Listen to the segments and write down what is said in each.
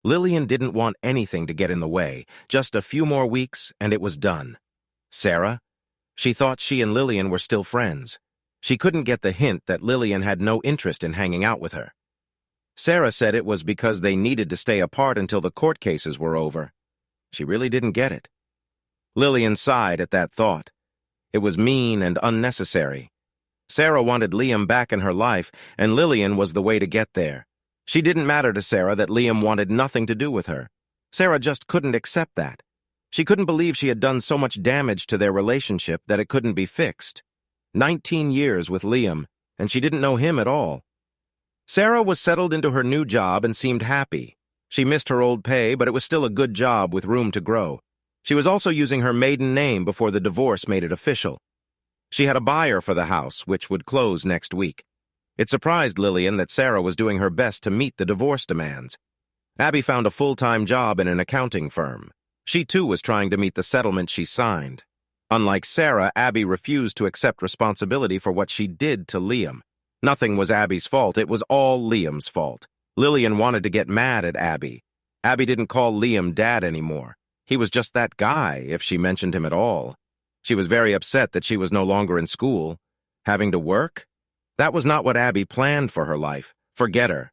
Lillian didn't want anything to get in the way. Just a few more weeks, and it was done. Sarah? She thought she and Lillian were still friends. She couldn't get the hint that Lillian had no interest in hanging out with her. Sarah said it was because they needed to stay apart until the court cases were over. She really didn't get it. Lillian sighed at that thought. It was mean and unnecessary. Sarah wanted Liam back in her life, and Lillian was the way to get there. She didn't matter to Sarah that Liam wanted nothing to do with her. Sarah just couldn't accept that. She couldn't believe she had done so much damage to their relationship that it couldn't be fixed. 19 years with Liam, and she didn't know him at all. Sarah was settled into her new job and seemed happy. She missed her old pay, but it was still a good job with room to grow. She was also using her maiden name before the divorce made it official. She had a buyer for the house, which would close next week. It surprised Lillian that Sarah was doing her best to meet the divorce demands. Abby found a full-time job in an accounting firm. She too was trying to meet the settlement she signed. Unlike Sarah, Abby refused to accept responsibility for what she did to Liam. Nothing was Abby's fault, it was all Liam's fault. Lillian wanted to get mad at Abby. Abby didn't call Liam Dad anymore. He was just that guy, if she mentioned him at all. She was very upset that she was no longer in school. Having to work? That was not what Abby planned for her life. Forget her.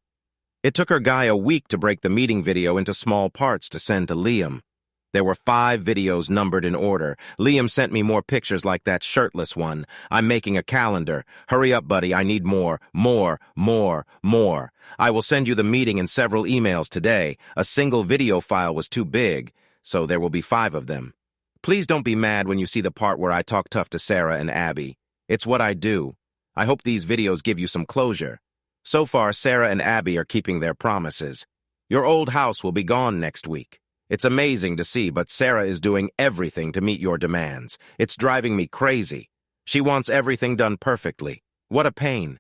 It took her guy a week to break the meeting video into small parts to send to Liam. There were 5 videos numbered in order. Liam sent me more pictures like that shirtless one. I'm making a calendar. Hurry up, buddy, I need more. More. I will send you the meeting in several emails today. A single video file was too big, so there will be 5 of them. Please don't be mad when you see the part where I talk tough to Sarah and Abby. It's what I do. I hope these videos give you some closure. So far, Sarah and Abby are keeping their promises. Your old house will be gone next week. It's amazing to see, but Sarah is doing everything to meet your demands. It's driving me crazy. She wants everything done perfectly. What a pain.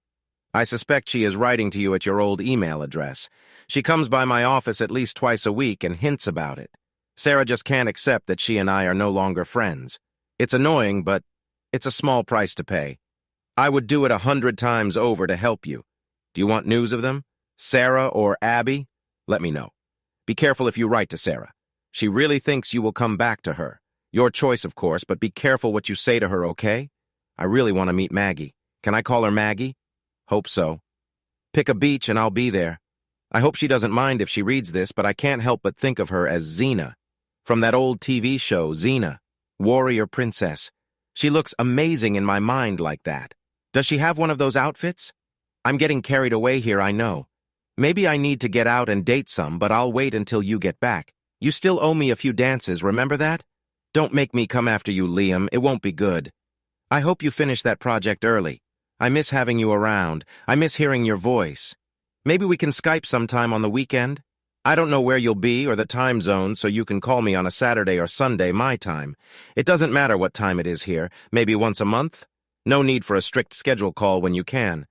I suspect she is writing to you at your old email address. She comes by my office at least twice a week and hints about it. Sarah just can't accept that she and I are no longer friends. It's annoying, but it's a small price to pay. I would do it 100 times over to help you. Do you want news of them? Sarah or Abby? Let me know. Be careful if you write to Sarah. She really thinks you will come back to her. Your choice, of course, but be careful what you say to her, okay? I really want to meet Maggie. Can I call her Maggie? Hope so. Pick a beach and I'll be there. I hope she doesn't mind if she reads this, but I can't help but think of her as Xena. From that old TV show, Xena, Warrior Princess. She looks amazing in my mind like that. Does she have one of those outfits? I'm getting carried away here, I know. Maybe I need to get out and date some, but I'll wait until you get back. You still owe me a few dances, remember that? Don't make me come after you, Liam. It won't be good. I hope you finish that project early. I miss having you around. I miss hearing your voice. Maybe we can Skype sometime on the weekend? I don't know where you'll be or the time zone, so you can call me on a Saturday or Sunday, my time. It doesn't matter what time it is here. Maybe once a month? No need for a strict schedule call when you can.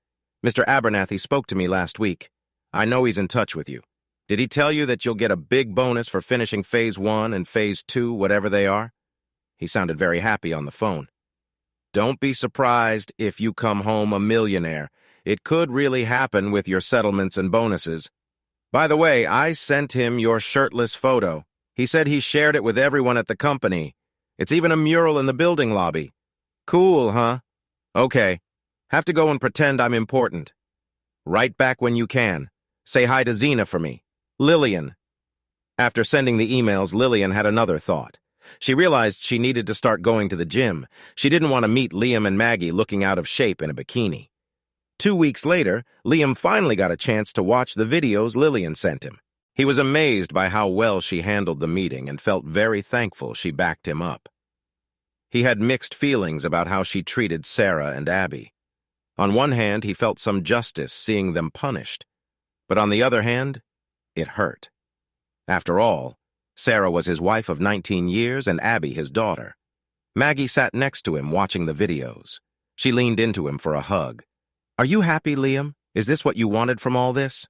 Mr. Abernathy spoke to me last week. I know he's in touch with you. Did he tell you that you'll get a big bonus for finishing Phase 1 and Phase 2, whatever they are? He sounded very happy on the phone. Don't be surprised if you come home a millionaire. It could really happen with your settlements and bonuses. By the way, I sent him your shirtless photo. He said he shared it with everyone at the company. It's even a mural in the building lobby. Cool, huh? Okay. Have to go and pretend I'm important. Write back when you can. Say hi to Xena for me. Lillian. After sending the emails, Lillian had another thought. She realized she needed to start going to the gym. She didn't want to meet Liam and Maggie looking out of shape in a bikini. 2 weeks later, Liam finally got a chance to watch the videos Lillian sent him. He was amazed by how well she handled the meeting and felt very thankful she backed him up. He had mixed feelings about how she treated Sarah and Abby. On one hand, he felt some justice seeing them punished, but on the other hand, it hurt. After all, Sarah was his wife of 19 years and Abby his daughter. Maggie sat next to him watching the videos. She leaned into him for a hug. Are you happy, Liam? Is this what you wanted from all this?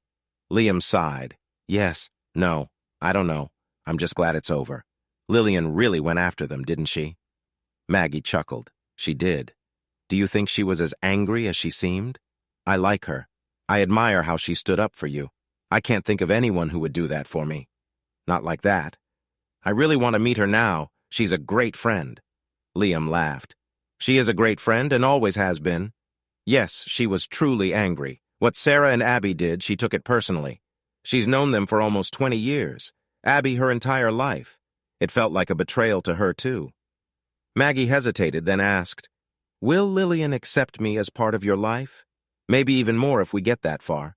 Liam sighed. Yes, no, I don't know. I'm just glad it's over. Lillian really went after them, didn't she? Maggie chuckled. She did. Do you think she was as angry as she seemed? I like her. I admire how she stood up for you. I can't think of anyone who would do that for me. Not like that. I really want to meet her now. She's a great friend. Liam laughed. She is a great friend and always has been. Yes, she was truly angry. What Sarah and Abby did, she took it personally. She's known them for almost 20 years. Abby her entire life. It felt like a betrayal to her, too. Maggie hesitated, then asked, "Will Lillian accept me as part of your life? Maybe even more if we get that far."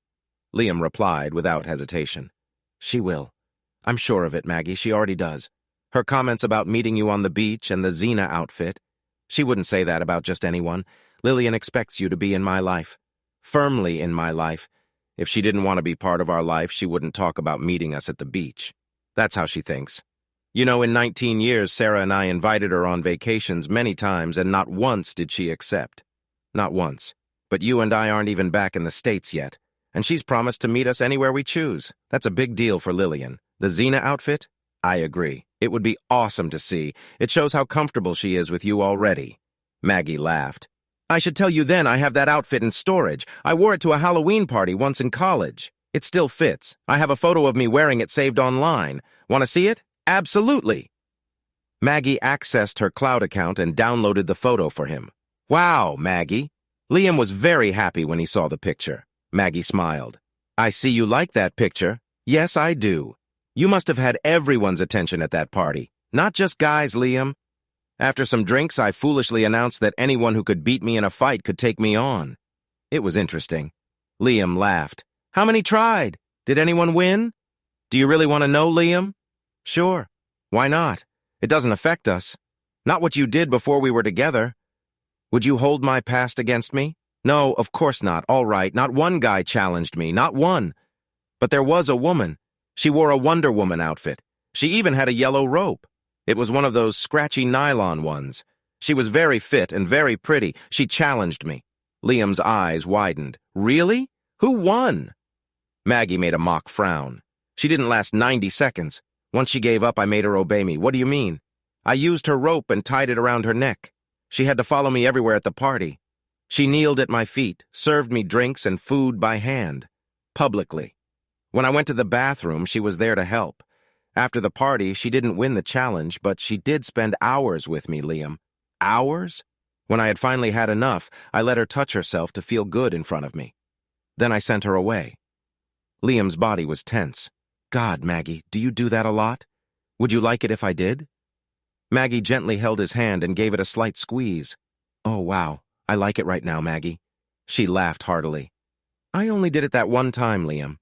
Liam replied without hesitation. "She will. I'm sure of it, Maggie. She already does. Her comments about meeting you on the beach and the Xena outfit. She wouldn't say that about just anyone. Lillian expects you to be in my life. Firmly in my life. If she didn't want to be part of our life, she wouldn't talk about meeting us at the beach. That's how she thinks. You know, in 19 years, Sarah and I invited her on vacations many times, and not once did she accept. Not once. But you and I aren't even back in the States yet, and she's promised to meet us anywhere we choose. That's a big deal for Lillian. The Xena outfit? I agree. It would be awesome to see. It shows how comfortable she is with you already." Maggie laughed. "I should tell you then I have that outfit in storage. I wore it to a Halloween party once in college. It still fits. I have a photo of me wearing it saved online. Want to see it? Absolutely." Maggie accessed her cloud account and downloaded the photo for him. "Wow, Maggie." Liam was very happy when he saw the picture. Maggie smiled. "I see you like that picture. Yes, I do. You must have had everyone's attention at that party. Not just guys, Liam. After some drinks, I foolishly announced that anyone who could beat me in a fight could take me on. It was interesting." Liam laughed. "How many tried? Did anyone win? Do you really want to know, Liam?" "Sure. Why not? It doesn't affect us. Not what you did before we were together. Would you hold my past against me? No, of course not. All right, not one guy challenged me, not one. But there was a woman. She wore a Wonder Woman outfit. She even had a yellow rope. It was one of those scratchy nylon ones. She was very fit and very pretty. She challenged me." Liam's eyes widened. "Really? Who won?" Maggie made a mock frown. "She didn't last 90 seconds. Once she gave up, I made her obey me. What do you mean? I used her rope and tied it around her neck. She had to follow me everywhere at the party. She kneeled at my feet, served me drinks and food by hand. Publicly. When I went to the bathroom, she was there to help. After the party, she didn't win the challenge, but she did spend hours with me, Liam. Hours? When I had finally had enough, I let her touch herself to feel good in front of me. Then I sent her away." Liam's body was tense. "God, Maggie, do you do that a lot? Would you like it if I did?" Maggie gently held his hand and gave it a slight squeeze. "Oh, wow, I like it right now, Maggie." She laughed heartily. "I only did it that one time, Liam.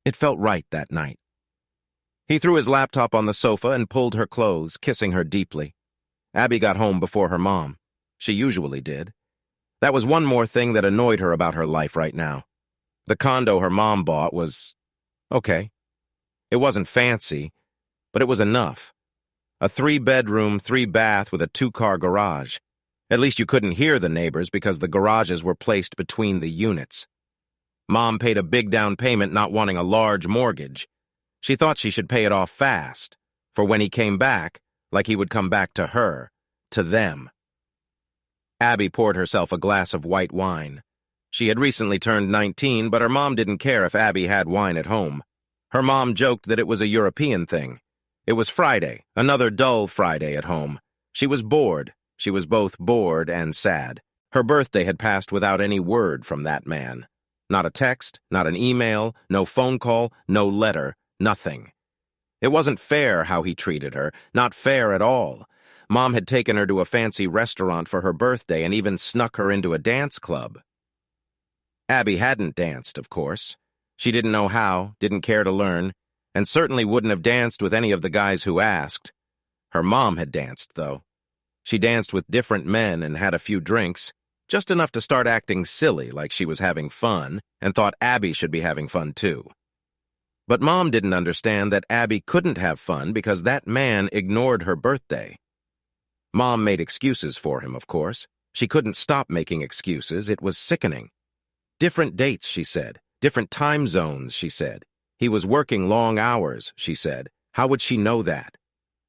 It felt right that night." He threw his laptop on the sofa and pulled her close, kissing her deeply. Abby got home before her mom. She usually did. That was one more thing that annoyed her about her life right now. The condo her mom bought was okay. It wasn't fancy, but it was enough. A 3-bedroom, 3-bath with a 2-car garage. At least you couldn't hear the neighbors because the garages were placed between the units. Mom paid a big down payment, not wanting a large mortgage. She thought she should pay it off fast, for when he came back, like he would come back to her, to them. Abby poured herself a glass of white wine. She had recently turned 19, but her mom didn't care if Abby had wine at home. Her mom joked that it was a European thing. It was Friday, another dull Friday at home. She was bored. She was both bored and sad. Her birthday had passed without any word from that man. Not a text, not an email, no phone call, no letter, nothing. It wasn't fair how he treated her, not fair at all. Mom had taken her to a fancy restaurant for her birthday and even snuck her into a dance club. Abby hadn't danced, of course. She didn't know how, didn't care to learn, and certainly wouldn't have danced with any of the guys who asked. Her mom had danced, though. She danced with different men and had a few drinks, just enough to start acting silly like she was having fun, and thought Abby should be having fun too. But Mom didn't understand that Abby couldn't have fun because that man ignored her birthday. Mom made excuses for him, of course. She couldn't stop making excuses. It was sickening. Different dates, she said. Different time zones, she said. He was working long hours, she said. How would she know that?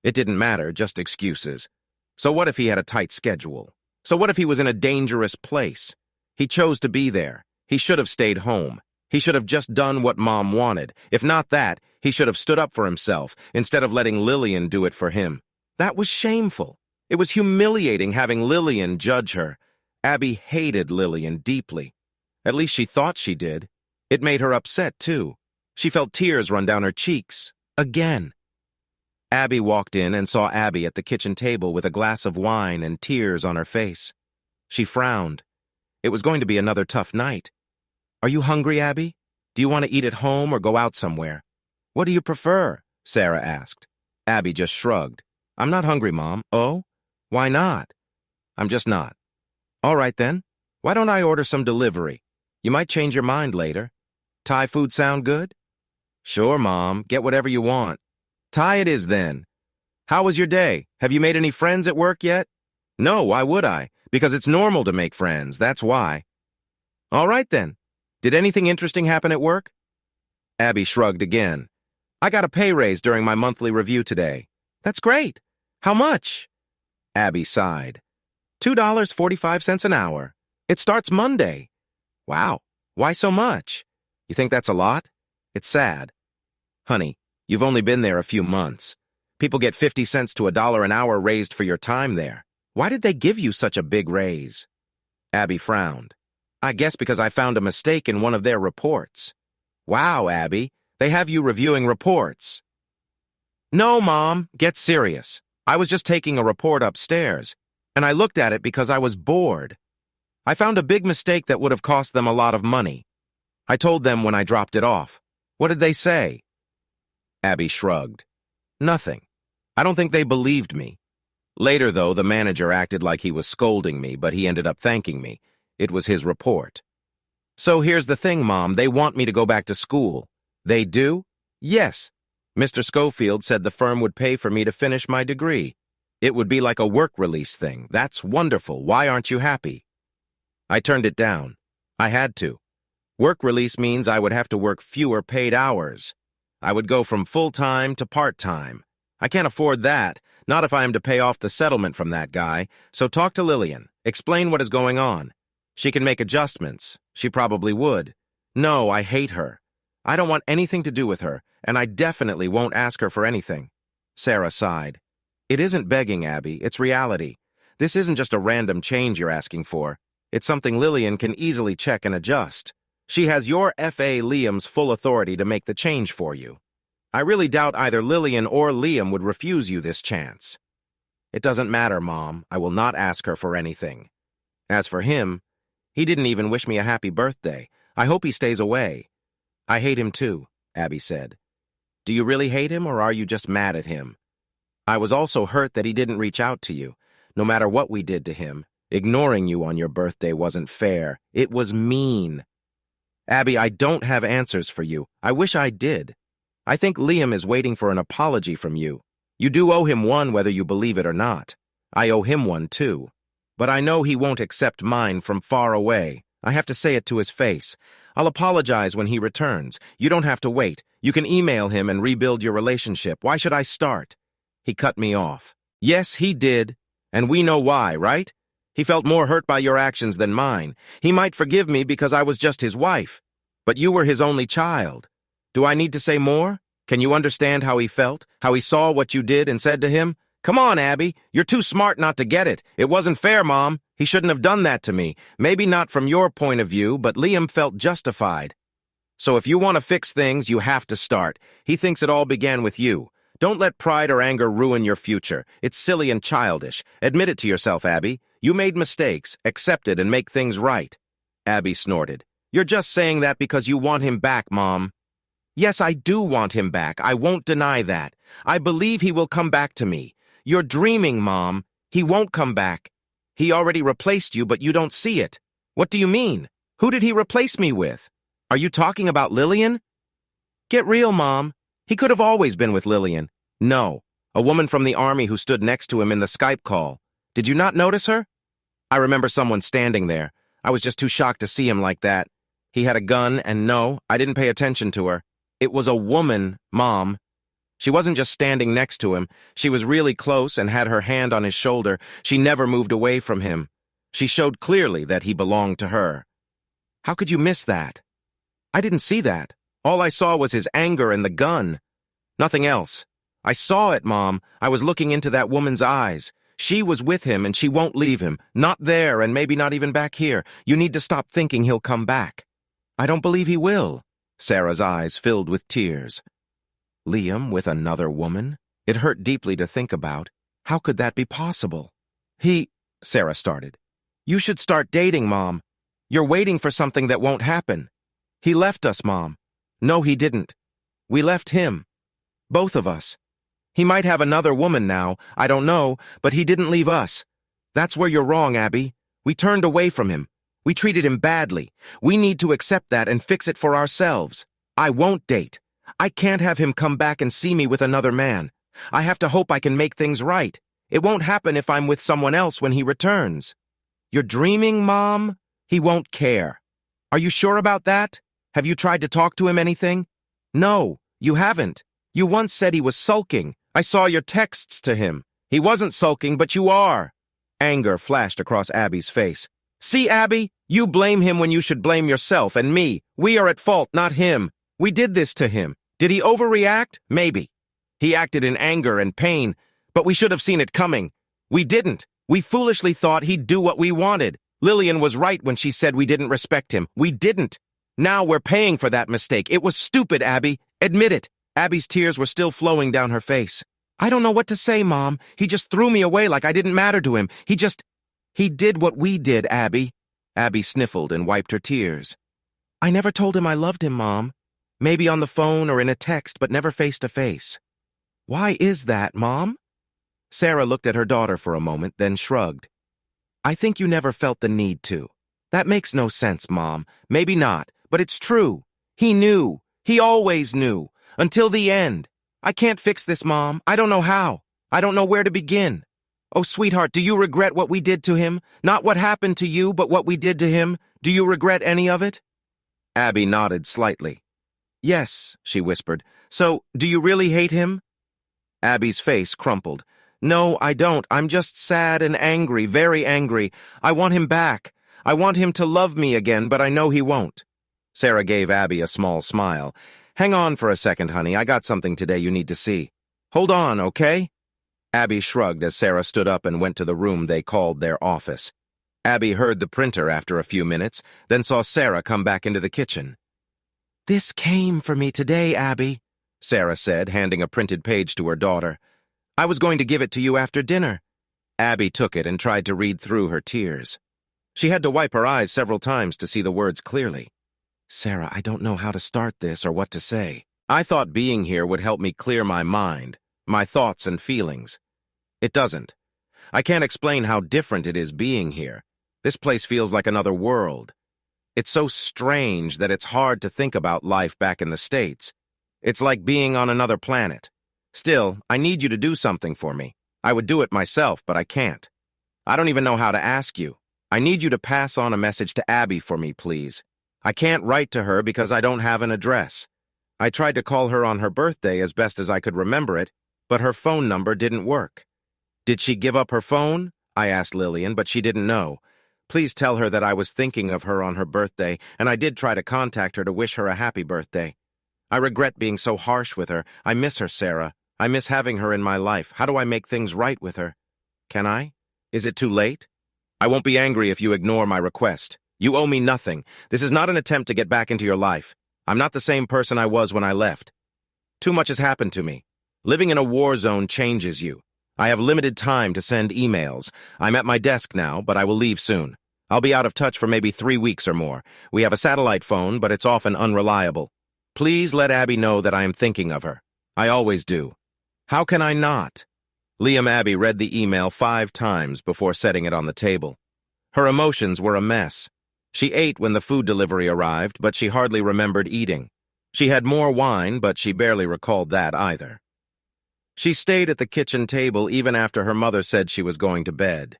It didn't matter, just excuses. So what if he had a tight schedule? So what if he was in a dangerous place? He chose to be there. He should have stayed home. He should have just done what Mom wanted. If not that, He should have stood up for himself instead of letting Lillian do it for him. That was shameful. It was humiliating having Lillian judge her. Abby hated Lillian deeply. At least she thought she did. It made her upset, too. She felt tears run down her cheeks. Again. Abby walked in and saw Abby at the kitchen table with a glass of wine and tears on her face. She frowned. It was going to be another tough night. "Are you hungry, Abby? Do you want to eat at home or go out somewhere?" "What do you prefer?" Sarah asked. Abby just shrugged. "I'm not hungry, Mom." "Oh? Why not?" "I'm just not." "All right, then. Why don't I order some delivery? You might change your mind later. Thai food sound good?" "Sure, Mom. Get whatever you want." "Thai it is, then. How was your day? Have you made any friends at work yet?" "No, why would I? Because it's normal to make friends, that's why." "All right, then. Did anything interesting happen at work?" Abby shrugged again. "I got a pay raise during my monthly review today." "That's great. How much?" Abby sighed. $2.45 an hour. It starts Monday." "Wow. Why so much? You think that's a lot?" "It's sad." "Honey, you've only been there a few months. People get 50 cents to $1 an hour raised for your time there. Why did they give you such a big raise?" Abby frowned. "I guess because I found a mistake in one of their reports." "Wow, Abby, they have you reviewing reports." "No, Mom, get serious. I was just taking a report upstairs, and I looked at it because I was bored. I found a big mistake that would have cost them a lot of money. I told them when I dropped it off. What did they say?" Abby shrugged. "Nothing. I don't think they believed me. Later, though, the manager acted like he was scolding me, but he ended up thanking me. It was his report." "So here's the thing, Mom. They want me to go back to school." "They do?" "Yes. Mr. Schofield said the firm would pay for me to finish my degree. It would be like a work release thing. That's wonderful. Why aren't you happy?" I turned it down. I had to. Work release means I would have to work fewer paid hours. I would go from full-time to part-time. I can't afford that, not if I am to pay off the settlement from that guy, so talk to Lillian. Explain what is going on. She can make adjustments. She probably would. No, I hate her. I don't want anything to do with her, and I definitely won't ask her for anything. Sarah sighed. "It isn't begging, Abby. It's reality. This isn't just a random change you're asking for. It's something Lillian can easily check and adjust. She has your F.A. Liam's full authority to make the change for you. I really doubt either Lillian or Liam would refuse you this chance." "It doesn't matter, Mom. I will not ask her for anything. As for him, he didn't even wish me a happy birthday. I hope he stays away." "I hate him too," Abby said. "Do you really hate him, or are you just mad at him?" "I was also hurt that he didn't reach out to you, no matter what we did to him. Ignoring you on your birthday wasn't fair. It was mean." "Abby, I don't have answers for you. I wish I did. I think Liam is waiting for an apology from you. You do owe him one whether you believe it or not. I owe him one too. But I know he won't accept mine from far away. I have to say it to his face. I'll apologize when he returns. You don't have to wait. You can email him and rebuild your relationship. Why should I start?" He cut me off. "Yes, he did. And we know why, right? He felt more hurt by your actions than mine. He might forgive me because I was just his wife. But you were his only child. Do I need to say more? Can you understand how he felt? How he saw what you did and said to him? Come on, Abby. You're too smart not to get it. It wasn't fair, Mom. He shouldn't have done that to me. Maybe not from your point of view, but Liam felt justified. So if you want to fix things, you have to start. He thinks it all began with you. Don't let pride or anger ruin your future. It's silly and childish. Admit it to yourself, Abby. You made mistakes. Accept it and make things right." Abby snorted. "You're just saying that because you want him back, Mom." "Yes, I do want him back. I won't deny that. I believe he will come back to me. You're dreaming, Mom. He won't come back. He already replaced you, but you don't see it." "What do you mean? Who did he replace me with? Are you talking about Lillian?" "Get real, Mom. He could have always been with Lillian." "No, a woman from the army who stood next to him in the Skype call. Did you not notice her?" "I remember someone standing there. I was just too shocked to see him like that. He had a gun, and no, I didn't pay attention to her. It was a woman, Mom. She wasn't just standing next to him. She was really close and had her hand on his shoulder. She never moved away from him. She showed clearly that he belonged to her." "How could you miss that?" "I didn't see that. All I saw was his anger and the gun. Nothing else. I saw it, Mom. I was looking into that woman's eyes. She was with him and she won't leave him. Not there and maybe not even back here. You need to stop thinking he'll come back. I don't believe he will. Sarah's eyes filled with tears. Liam with another woman? It hurt deeply to think about. How could that be possible? Sarah started. You should start dating, Mom. You're waiting for something that won't happen. He left us, Mom. No, he didn't. We left him. Both of us. He might have another woman now, I don't know, but he didn't leave us. That's where you're wrong, Abby. We turned away from him. We treated him badly. We need to accept that and fix it for ourselves. I won't date. I can't have him come back and see me with another man. I have to hope I can make things right. It won't happen if I'm with someone else when he returns. You're dreaming, Mom? He won't care. Are you sure about that? Have you tried to talk to him anything? No, you haven't. You once said he was sulking. I saw your texts to him. He wasn't sulking, but you are. Anger flashed across Abby's face. See, Abby, you blame him when you should blame yourself and me. We are at fault, not him. We did this to him. Did he overreact? Maybe. He acted in anger and pain, but we should have seen it coming. We didn't. We foolishly thought he'd do what we wanted. Lillian was right when she said we didn't respect him. We didn't. Now we're paying for that mistake. It was stupid, Abby. Admit it. Abby's tears were still flowing down her face. I don't know what to say, Mom. He just threw me away like I didn't matter to him. He did what we did, Abby. Abby sniffled and wiped her tears. I never told him I loved him, Mom. Maybe on the phone or in a text, but never face to face. Why is that, Mom? Sarah looked at her daughter for a moment, then shrugged. I think you never felt the need to. That makes no sense, Mom. Maybe not, but it's true. He knew. He always knew. Until the end. I can't fix this, Mom. I don't know how. I don't know where to begin. Oh, sweetheart, do you regret what we did to him? Not what happened to you, but what we did to him? Do you regret any of it? Abby nodded slightly. Yes, she whispered. So, do you really hate him? Abby's face crumpled. No, I don't. I'm just sad and angry, very angry. I want him back. I want him to love me again, but I know he won't. Sarah gave Abby a small smile. Hang on for a second, honey. I got something today you need to see. Hold on, okay? Abby shrugged as Sarah stood up and went to the room they called their office. Abby heard the printer after a few minutes, then saw Sarah come back into the kitchen. This came for me today, Abby, Sarah said, handing a printed page to her daughter. I was going to give it to you after dinner. Abby took it and tried to read through her tears. She had to wipe her eyes several times to see the words clearly. Sarah, I don't know how to start this or what to say. I thought being here would help me clear my mind, my thoughts and feelings. It doesn't. I can't explain how different it is being here. This place feels like another world. It's so strange that it's hard to think about life back in the States. It's like being on another planet. Still, I need you to do something for me. I would do it myself, but I can't. I don't even know how to ask you. I need you to pass on a message to Abby for me, please. I can't write to her because I don't have an address. I tried to call her on her birthday as best as I could remember it, but her phone number didn't work. Did she give up her phone? I asked Lillian, but she didn't know. Please tell her that I was thinking of her on her birthday, and I did try to contact her to wish her a happy birthday. I regret being so harsh with her. I miss her, Sarah. I miss having her in my life. How do I make things right with her? Can I? Is it too late? I won't be angry if you ignore my request. You owe me nothing. This is not an attempt to get back into your life. I'm not the same person I was when I left. Too much has happened to me. Living in a war zone changes you. I have limited time to send emails. I'm at my desk now, but I will leave soon. I'll be out of touch for maybe 3 weeks or more. We have a satellite phone, but it's often unreliable. Please let Abby know that I am thinking of her. I always do. How can I not? Liam Abby read the email 5 times before setting it on the table. Her emotions were a mess. She ate when the food delivery arrived, but she hardly remembered eating. She had more wine, but she barely recalled that either. She stayed at the kitchen table even after her mother said she was going to bed.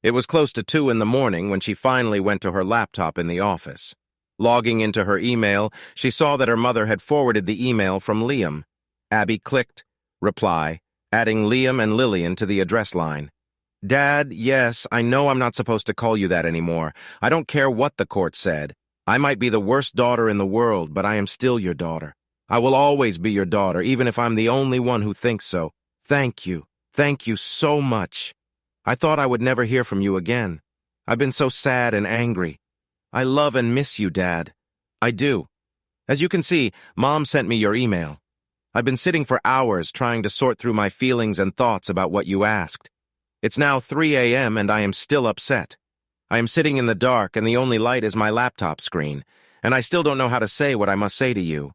It was close to 2 in the morning when she finally went to her laptop in the office. Logging into her email, she saw that her mother had forwarded the email from Liam. Abby clicked reply, adding Liam and Lillian to the address line. Dad, yes, I know I'm not supposed to call you that anymore. I don't care what the court said. I might be the worst daughter in the world, but I am still your daughter. I will always be your daughter, even if I'm the only one who thinks so. Thank you. Thank you so much. I thought I would never hear from you again. I've been so sad and angry. I love and miss you, Dad. I do. As you can see, Mom sent me your email. I've been sitting for hours trying to sort through my feelings and thoughts about what you asked. It's now 3 a.m. and I am still upset. I am sitting in the dark and the only light is my laptop screen, and I still don't know how to say what I must say to you.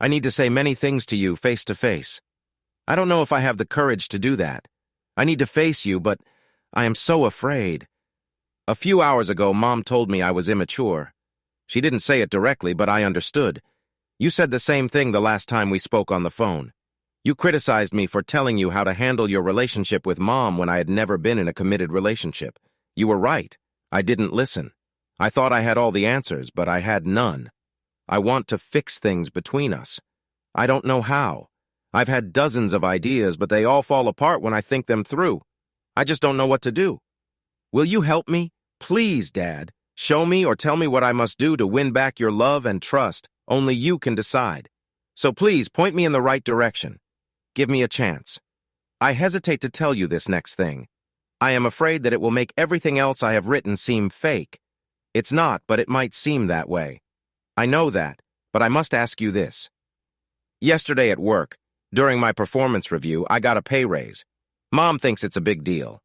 I need to say many things to you face to face. I don't know if I have the courage to do that. I need to face you, but I am so afraid. A few hours ago, Mom told me I was immature. She didn't say it directly, but I understood. You said the same thing the last time we spoke on the phone. You criticized me for telling you how to handle your relationship with Mom when I had never been in a committed relationship. You were right. I didn't listen. I thought I had all the answers, but I had none. I want to fix things between us. I don't know how. I've had dozens of ideas, but they all fall apart when I think them through. I just don't know what to do. Will you help me? Please, Dad. Show me or tell me what I must do to win back your love and trust. Only you can decide. So please, point me in the right direction. Give me a chance. I hesitate to tell you this next thing. I am afraid that it will make everything else I have written seem fake. It's not, but it might seem that way. I know that, but I must ask you this. Yesterday at work, during my performance review, I got a pay raise. Mom thinks it's a big deal.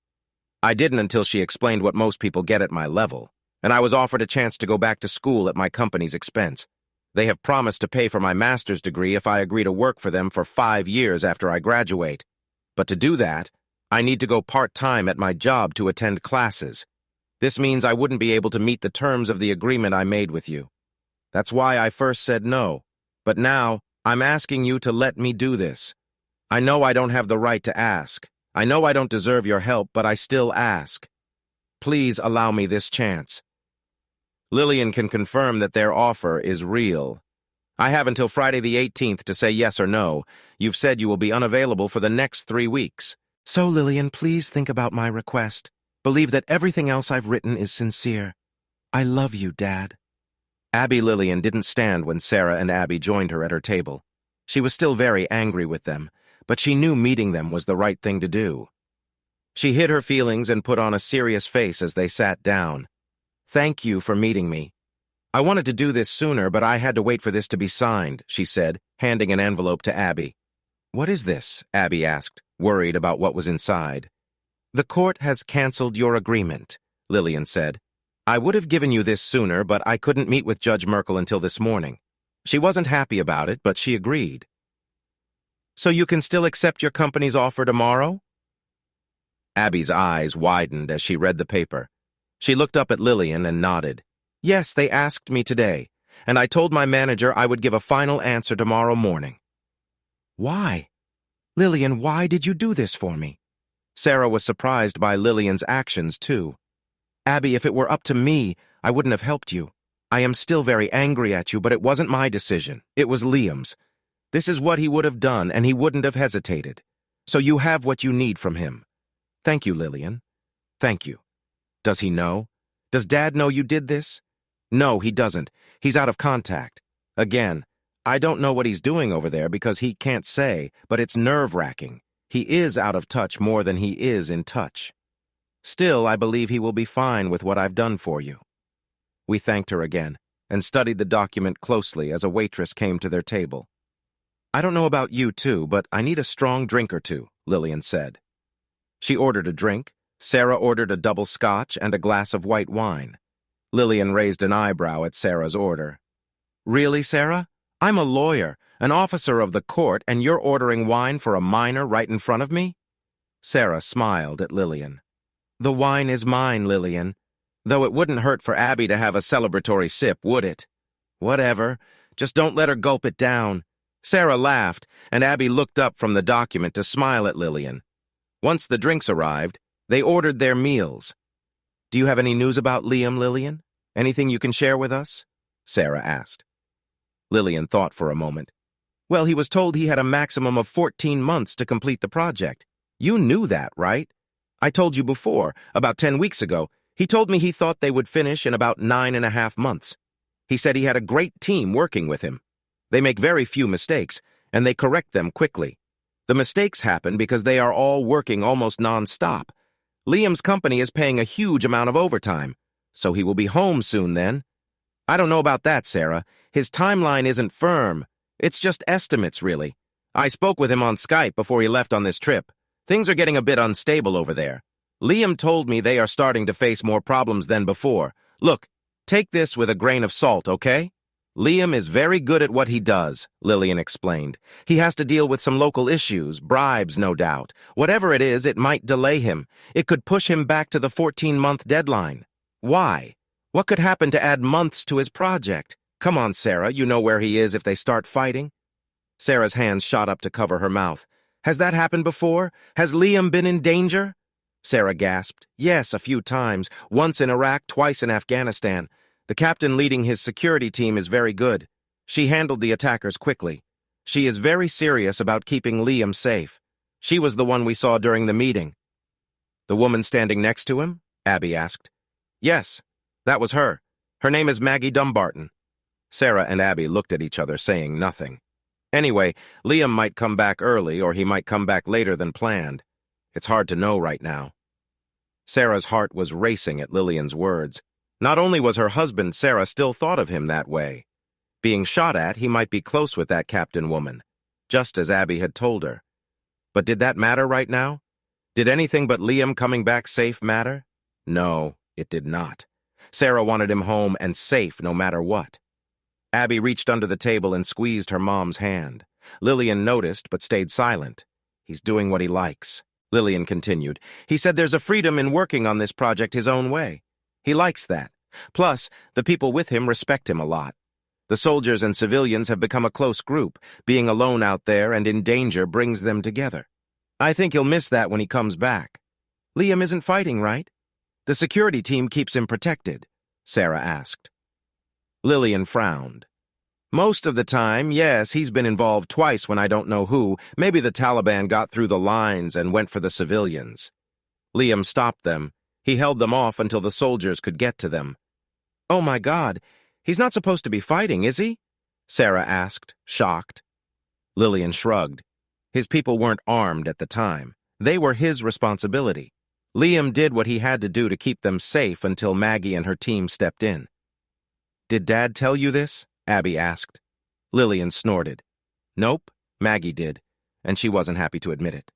I didn't until she explained what most people get at my level, and I was offered a chance to go back to school at my company's expense. They have promised to pay for my master's degree if I agree to work for them for 5 years after I graduate. But to do that, I need to go part-time at my job to attend classes. This means I wouldn't be able to meet the terms of the agreement I made with you. That's why I first said no. But now, I'm asking you to let me do this. I know I don't have the right to ask. I know I don't deserve your help, but I still ask. Please allow me this chance. Lillian can confirm that their offer is real. I have until Friday the 18th to say yes or no. You've said you will be unavailable for the next 3 weeks. So, Lillian, please think about my request. Believe that everything else I've written is sincere. I love you, Dad. Abby Lillian didn't stand when Sarah and Abby joined her at her table. She was still very angry with them, but she knew meeting them was the right thing to do. She hid her feelings and put on a serious face as they sat down. Thank you for meeting me. I wanted to do this sooner, but I had to wait for this to be signed, she said, handing an envelope to Abby. What is this? Abby asked, worried about what was inside. The court has canceled your agreement, Lillian said. I would have given you this sooner, but I couldn't meet with Judge Merkel until this morning. She wasn't happy about it, but she agreed. So you can still accept your company's offer tomorrow? Abby's eyes widened as she read the paper. She looked up at Lillian and nodded. Yes, they asked me today, and I told my manager I would give a final answer tomorrow morning. Why? Lillian, why did you do this for me? Sarah was surprised by Lillian's actions, too. Abby, if it were up to me, I wouldn't have helped you. I am still very angry at you, but it wasn't my decision. It was Liam's. This is what he would have done, and he wouldn't have hesitated. So you have what you need from him. Thank you, Lillian. Thank you. Does he know? Does Dad know you did this? No, he doesn't. He's out of contact. Again, I don't know what he's doing over there because he can't say, but it's nerve-wracking. He is out of touch more than he is in touch. Still, I believe he will be fine with what I've done for you. We thanked her again and studied the document closely as a waitress came to their table. I don't know about you two, but I need a strong drink or two, Lillian said. She ordered a drink. Sarah ordered a double scotch and a glass of white wine. Lillian raised an eyebrow at Sarah's order. Really, Sarah? I'm a lawyer, an officer of the court, and you're ordering wine for a minor right in front of me? Sarah smiled at Lillian. The wine is mine, Lillian. Though it wouldn't hurt for Abby to have a celebratory sip, would it? Whatever. Just don't let her gulp it down. Sarah laughed, and Abby looked up from the document to smile at Lillian. Once the drinks arrived, they ordered their meals. Do you have any news about Liam, Lillian? Anything you can share with us? Sarah asked. Lillian thought for a moment. Well, he was told he had a maximum of 14 months to complete the project. You knew that, right? I told you before, about 10 weeks ago. He told me he thought they would finish in about 9.5 months. He said he had a great team working with him. They make very few mistakes, and they correct them quickly. The mistakes happen because they are all working almost non-stop. Liam's company is paying a huge amount of overtime, so he will be home soon then. I don't know about that, Sarah. His timeline isn't firm. It's just estimates, really. I spoke with him on Skype before he left on this trip. Things are getting a bit unstable over there. Liam told me they are starting to face more problems than before. Look, take this with a grain of salt, okay? Liam is very good at what he does, Lillian explained. He has to deal with some local issues, bribes, no doubt. Whatever it is, it might delay him. It could push him back to the 14-month deadline. Why? What could happen to add months to his project? Come on, Sarah, you know where he is if they start fighting. Sarah's hands shot up to cover her mouth. Has that happened before? Has Liam been in danger? Sarah gasped. Yes, a few times. Once in Iraq, twice in Afghanistan. The captain leading his security team is very good. She handled the attackers quickly. She is very serious about keeping Liam safe. She was the one we saw during the meeting. The woman standing next to him? Abby asked. Yes, that was her. Her name is Maggie Dumbarton. Sarah and Abby looked at each other, saying nothing. Anyway, Liam might come back early, or he might come back later than planned. It's hard to know right now. Sarah's heart was racing at Lillian's words. Not only was her husband, Sarah, still thought of him that way. Being shot at, he might be close with that captain woman, just as Abby had told her. But did that matter right now? Did anything but Liam coming back safe matter? No, it did not. Sarah wanted him home and safe no matter what. Abby reached under the table and squeezed her mom's hand. Lillian noticed but stayed silent. He's doing what he likes, Lillian continued. He said there's a freedom in working on this project his own way. He likes that. Plus, the people with him respect him a lot. The soldiers and civilians have become a close group. Being alone out there and in danger brings them together. I think he'll miss that when he comes back. Liam isn't fighting, right? The security team keeps him protected, Sarah asked. Lillian frowned. Most of the time, yes, he's been involved twice when I don't know who. Maybe the Taliban got through the lines and went for the civilians. Liam stopped them. He held them off until the soldiers could get to them. Oh my God, he's not supposed to be fighting, is he? Sarah asked, shocked. Lillian shrugged. His people weren't armed at the time. They were his responsibility. Liam did what he had to do to keep them safe until Maggie and her team stepped in. Did Dad tell you this? Abby asked. Lillian snorted. Nope, Maggie did, and she wasn't happy to admit it.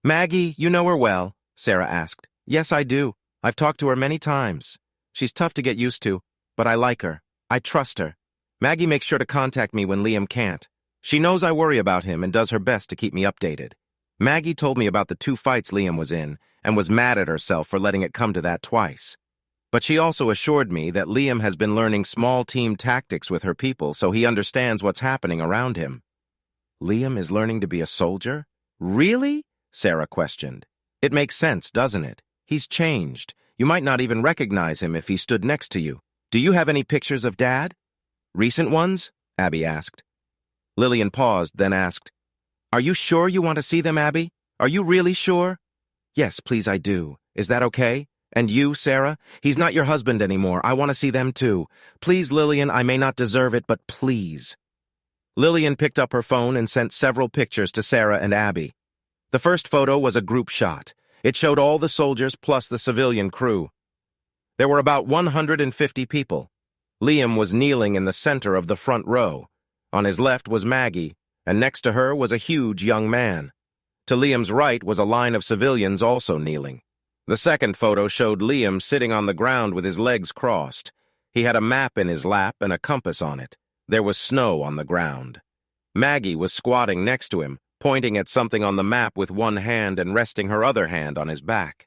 Maggie, you know her well, Sarah asked. Yes, I do. I've talked to her many times. She's tough to get used to, but I like her. I trust her. Maggie makes sure to contact me when Liam can't. She knows I worry about him and does her best to keep me updated. Maggie told me about the 2 fights Liam was in and was mad at herself for letting it come to that twice. But she also assured me that Liam has been learning small team tactics with her people so he understands what's happening around him. Liam is learning to be a soldier? Really? Sarah questioned. It makes sense, doesn't it? He's changed. You might not even recognize him if he stood next to you. Do you have any pictures of Dad? Recent ones? Abby asked. Lillian paused, then asked, Are you sure you want to see them, Abby? Are you really sure? Yes, please, I do. Is that okay? And you, Sarah? He's not your husband anymore. I want to see them too. Please, Lillian, I may not deserve it, but please. Lillian picked up her phone and sent several pictures to Sarah and Abby. The first photo was a group shot. It showed all the soldiers plus the civilian crew. There were about 150 people. Liam was kneeling in the center of the front row. On his left was Maggie, and next to her was a huge young man. To Liam's right was a line of civilians also kneeling. The second photo showed Liam sitting on the ground with his legs crossed. He had a map in his lap and a compass on it. There was snow on the ground. Maggie was squatting next to him, pointing at something on the map with one hand and resting her other hand on his back.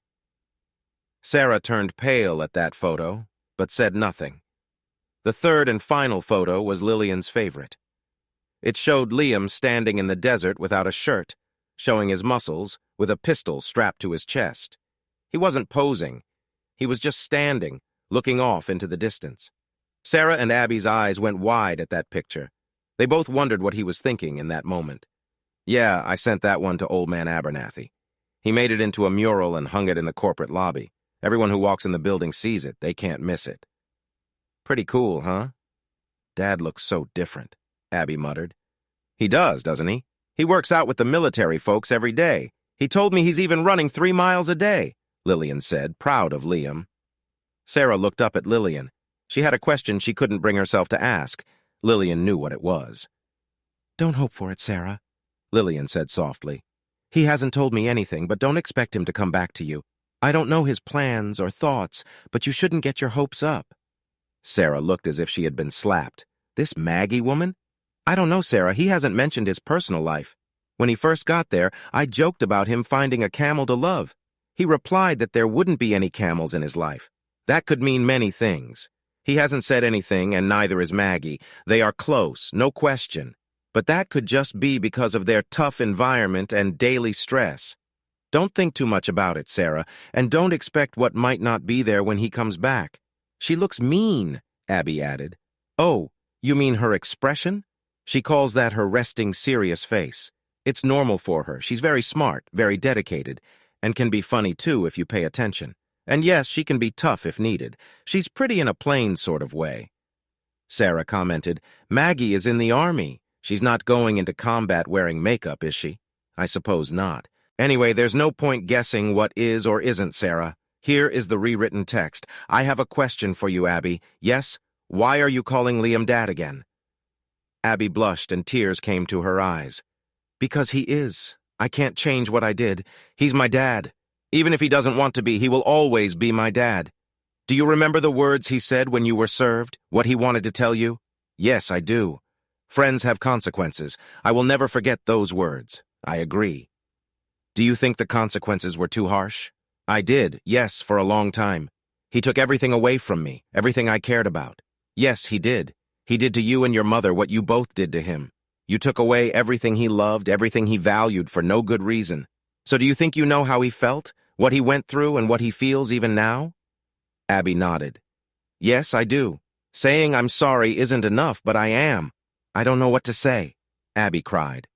Sarah turned pale at that photo, but said nothing. The third and final photo was Lillian's favorite. It showed Liam standing in the desert without a shirt, showing his muscles, with a pistol strapped to his chest. He wasn't posing. He was just standing, looking off into the distance. Sarah and Abby's eyes went wide at that picture. They both wondered what he was thinking in that moment. Yeah, I sent that one to Old Man Abernathy. He made it into a mural and hung it in the corporate lobby. Everyone who walks in the building sees it. They can't miss it. Pretty cool, huh? Dad looks so different. Abby muttered. He does, doesn't he? He works out with the military folks every day. He told me he's even running 3 miles a day, Lillian said, proud of Liam. Sarah looked up at Lillian. She had a question she couldn't bring herself to ask. Lillian knew what it was. Don't hope for it, Sarah, Lillian said softly. He hasn't told me anything, but don't expect him to come back to you. I don't know his plans or thoughts, but you shouldn't get your hopes up. Sarah looked as if she had been slapped. This Maggie woman? I don't know, Sarah. He hasn't mentioned his personal life. When he first got there, I joked about him finding a camel to love. He replied that there wouldn't be any camels in his life. That could mean many things. He hasn't said anything, and neither is Maggie. They are close, no question. But that could just be because of their tough environment and daily stress. Don't think too much about it, Sarah, and don't expect what might not be there when he comes back. She looks mean, Abby added. Oh, you mean her expression? She calls that her resting, serious face. It's normal for her. She's very smart, very dedicated, and can be funny too if you pay attention. And yes, she can be tough if needed. She's pretty in a plain sort of way. Sarah commented, Maggie is in the army. She's not going into combat wearing makeup, is she? I suppose not. Anyway, there's no point guessing what is or isn't, Sarah. Here is the rewritten text. I have a question for you, Abby. Yes? Why are you calling Liam Dad again? Abby blushed and tears came to her eyes. Because he is. I can't change what I did. He's my dad. Even if he doesn't want to be, he will always be my dad. Do you remember the words he said when you were served? What he wanted to tell you? Yes, I do. Friends have consequences. I will never forget those words. I agree. Do you think the consequences were too harsh? I did, yes, for a long time. He took everything away from me, everything I cared about. Yes, he did. He did to you and your mother what you both did to him. You took away everything he loved, everything he valued for no good reason. So do you think you know how he felt, what he went through, and what he feels even now? Abby nodded. Yes, I do. Saying I'm sorry isn't enough, but I am. I don't know what to say, Abby cried.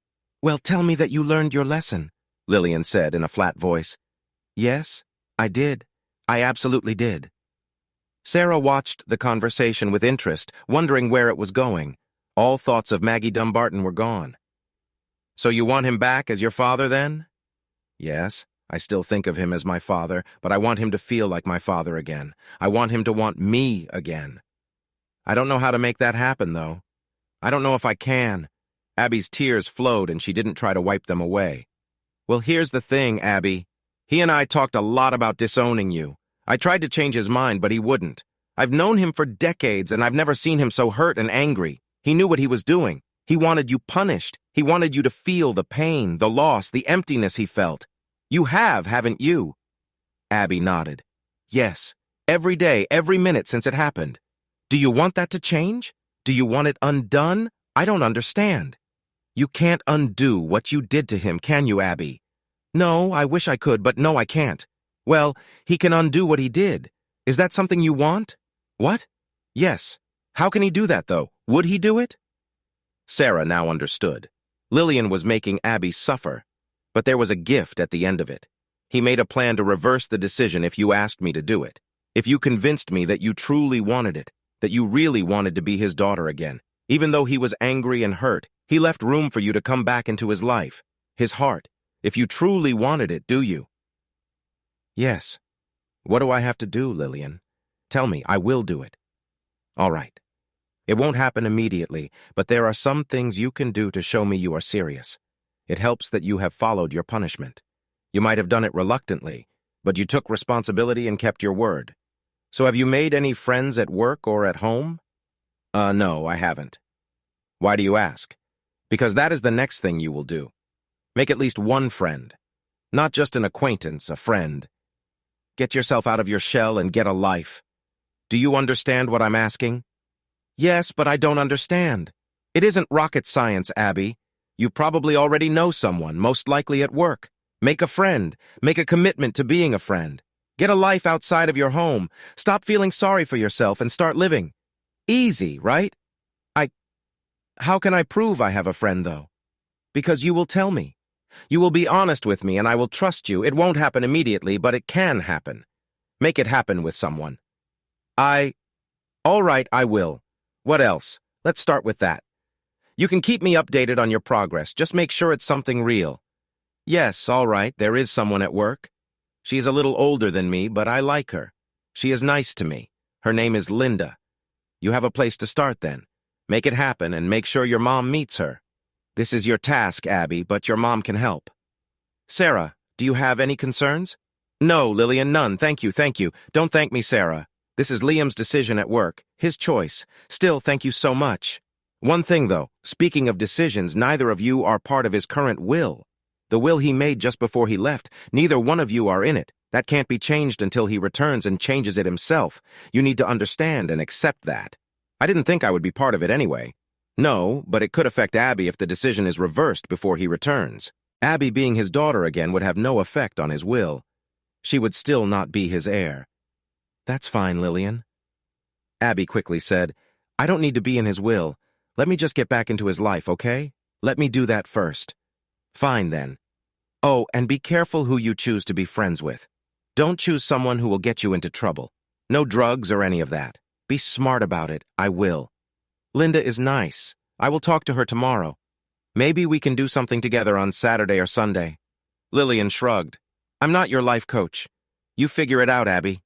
Well, tell me that you learned your lesson, Lillian said in a flat voice. Yes, I did. I absolutely did. Sarah watched the conversation with interest, wondering where it was going. All thoughts of Maggie Dumbarton were gone. So you want him back as your father, then? Yes, I still think of him as my father, but I want him to feel like my father again. I want him to want me again. I don't know how to make that happen, though. I don't know if I can. Abby's tears flowed, and she didn't try to wipe them away. Well, here's the thing, Abby. He and I talked a lot about disowning you. I tried to change his mind, but he wouldn't. I've known him for decades, and I've never seen him so hurt and angry. He knew what he was doing. He wanted you punished. He wanted you to feel the pain, the loss, the emptiness he felt. You have, haven't you? Abby nodded. Yes, every day, every minute since it happened. Do you want that to change? Do you want it undone? I don't understand. You can't undo what you did to him, can you, Abby? No, I wish I could, but no, I can't. Well, he can undo what he did. Is that something you want? What? Yes. How can he do that, though? Would he do it? Sarah now understood. Lillian was making Abby suffer, but there was a gift at the end of it. He made a plan to reverse the decision if you asked me to do it. If you convinced me that you truly wanted it, that you really wanted to be his daughter again. Even though he was angry and hurt, he left room for you to come back into his life, his heart. If you truly wanted it, do you? Yes. What do I have to do, Lillian? Tell me, I will do it. All right. It won't happen immediately, but there are some things you can do to show me you are serious. It helps that you have followed your punishment. You might have done it reluctantly, but you took responsibility and kept your word. So have you made any friends at work or at home? No, I haven't. Why do you ask? Because that is the next thing you will do. Make at least one friend. Not just an acquaintance, a friend. Get yourself out of your shell and get a life. Do you understand what I'm asking? Yes, but I don't understand. It isn't rocket science, Abby. You probably already know someone, most likely at work. Make a friend. Make a commitment to being a friend. Get a life outside of your home. Stop feeling sorry for yourself and start living. Easy, right? How can I prove I have a friend, though? Because you will tell me. You will be honest with me, and I will trust you. It won't happen immediately, but it can happen. Make it happen with someone. All right, I will. What else? Let's start with that. You can keep me updated on your progress. Just make sure it's something real. Yes, all right, there is someone at work. She is a little older than me, but I like her. She is nice to me. Her name is Linda. You have a place to start then. Make it happen and make sure your mom meets her. This is your task, Abby, but your mom can help. Sarah, do you have any concerns? No, Lillian, none. Thank you. Don't thank me, Sarah. This is Liam's decision at work. His choice. Still, thank you so much. One thing, though. Speaking of decisions, neither of you are part of his current will. The will he made just before he left, neither one of you are in it. That can't be changed until he returns and changes it himself. You need to understand and accept that. I didn't think I would be part of it anyway. No, but it could affect Abby if the decision is reversed before he returns. Abby being his daughter again would have no effect on his will. She would still not be his heir. That's fine, Lillian. Abby quickly said, I don't need to be in his will. Let me just get back into his life, okay? Let me do that first. Fine, then. Oh, and be careful who you choose to be friends with. Don't choose someone who will get you into trouble. No drugs or any of that. Be smart about it. I will. Linda is nice. I will talk to her tomorrow. Maybe we can do something together on Saturday or Sunday. Lillian shrugged. I'm not your life coach. You figure it out, Abby.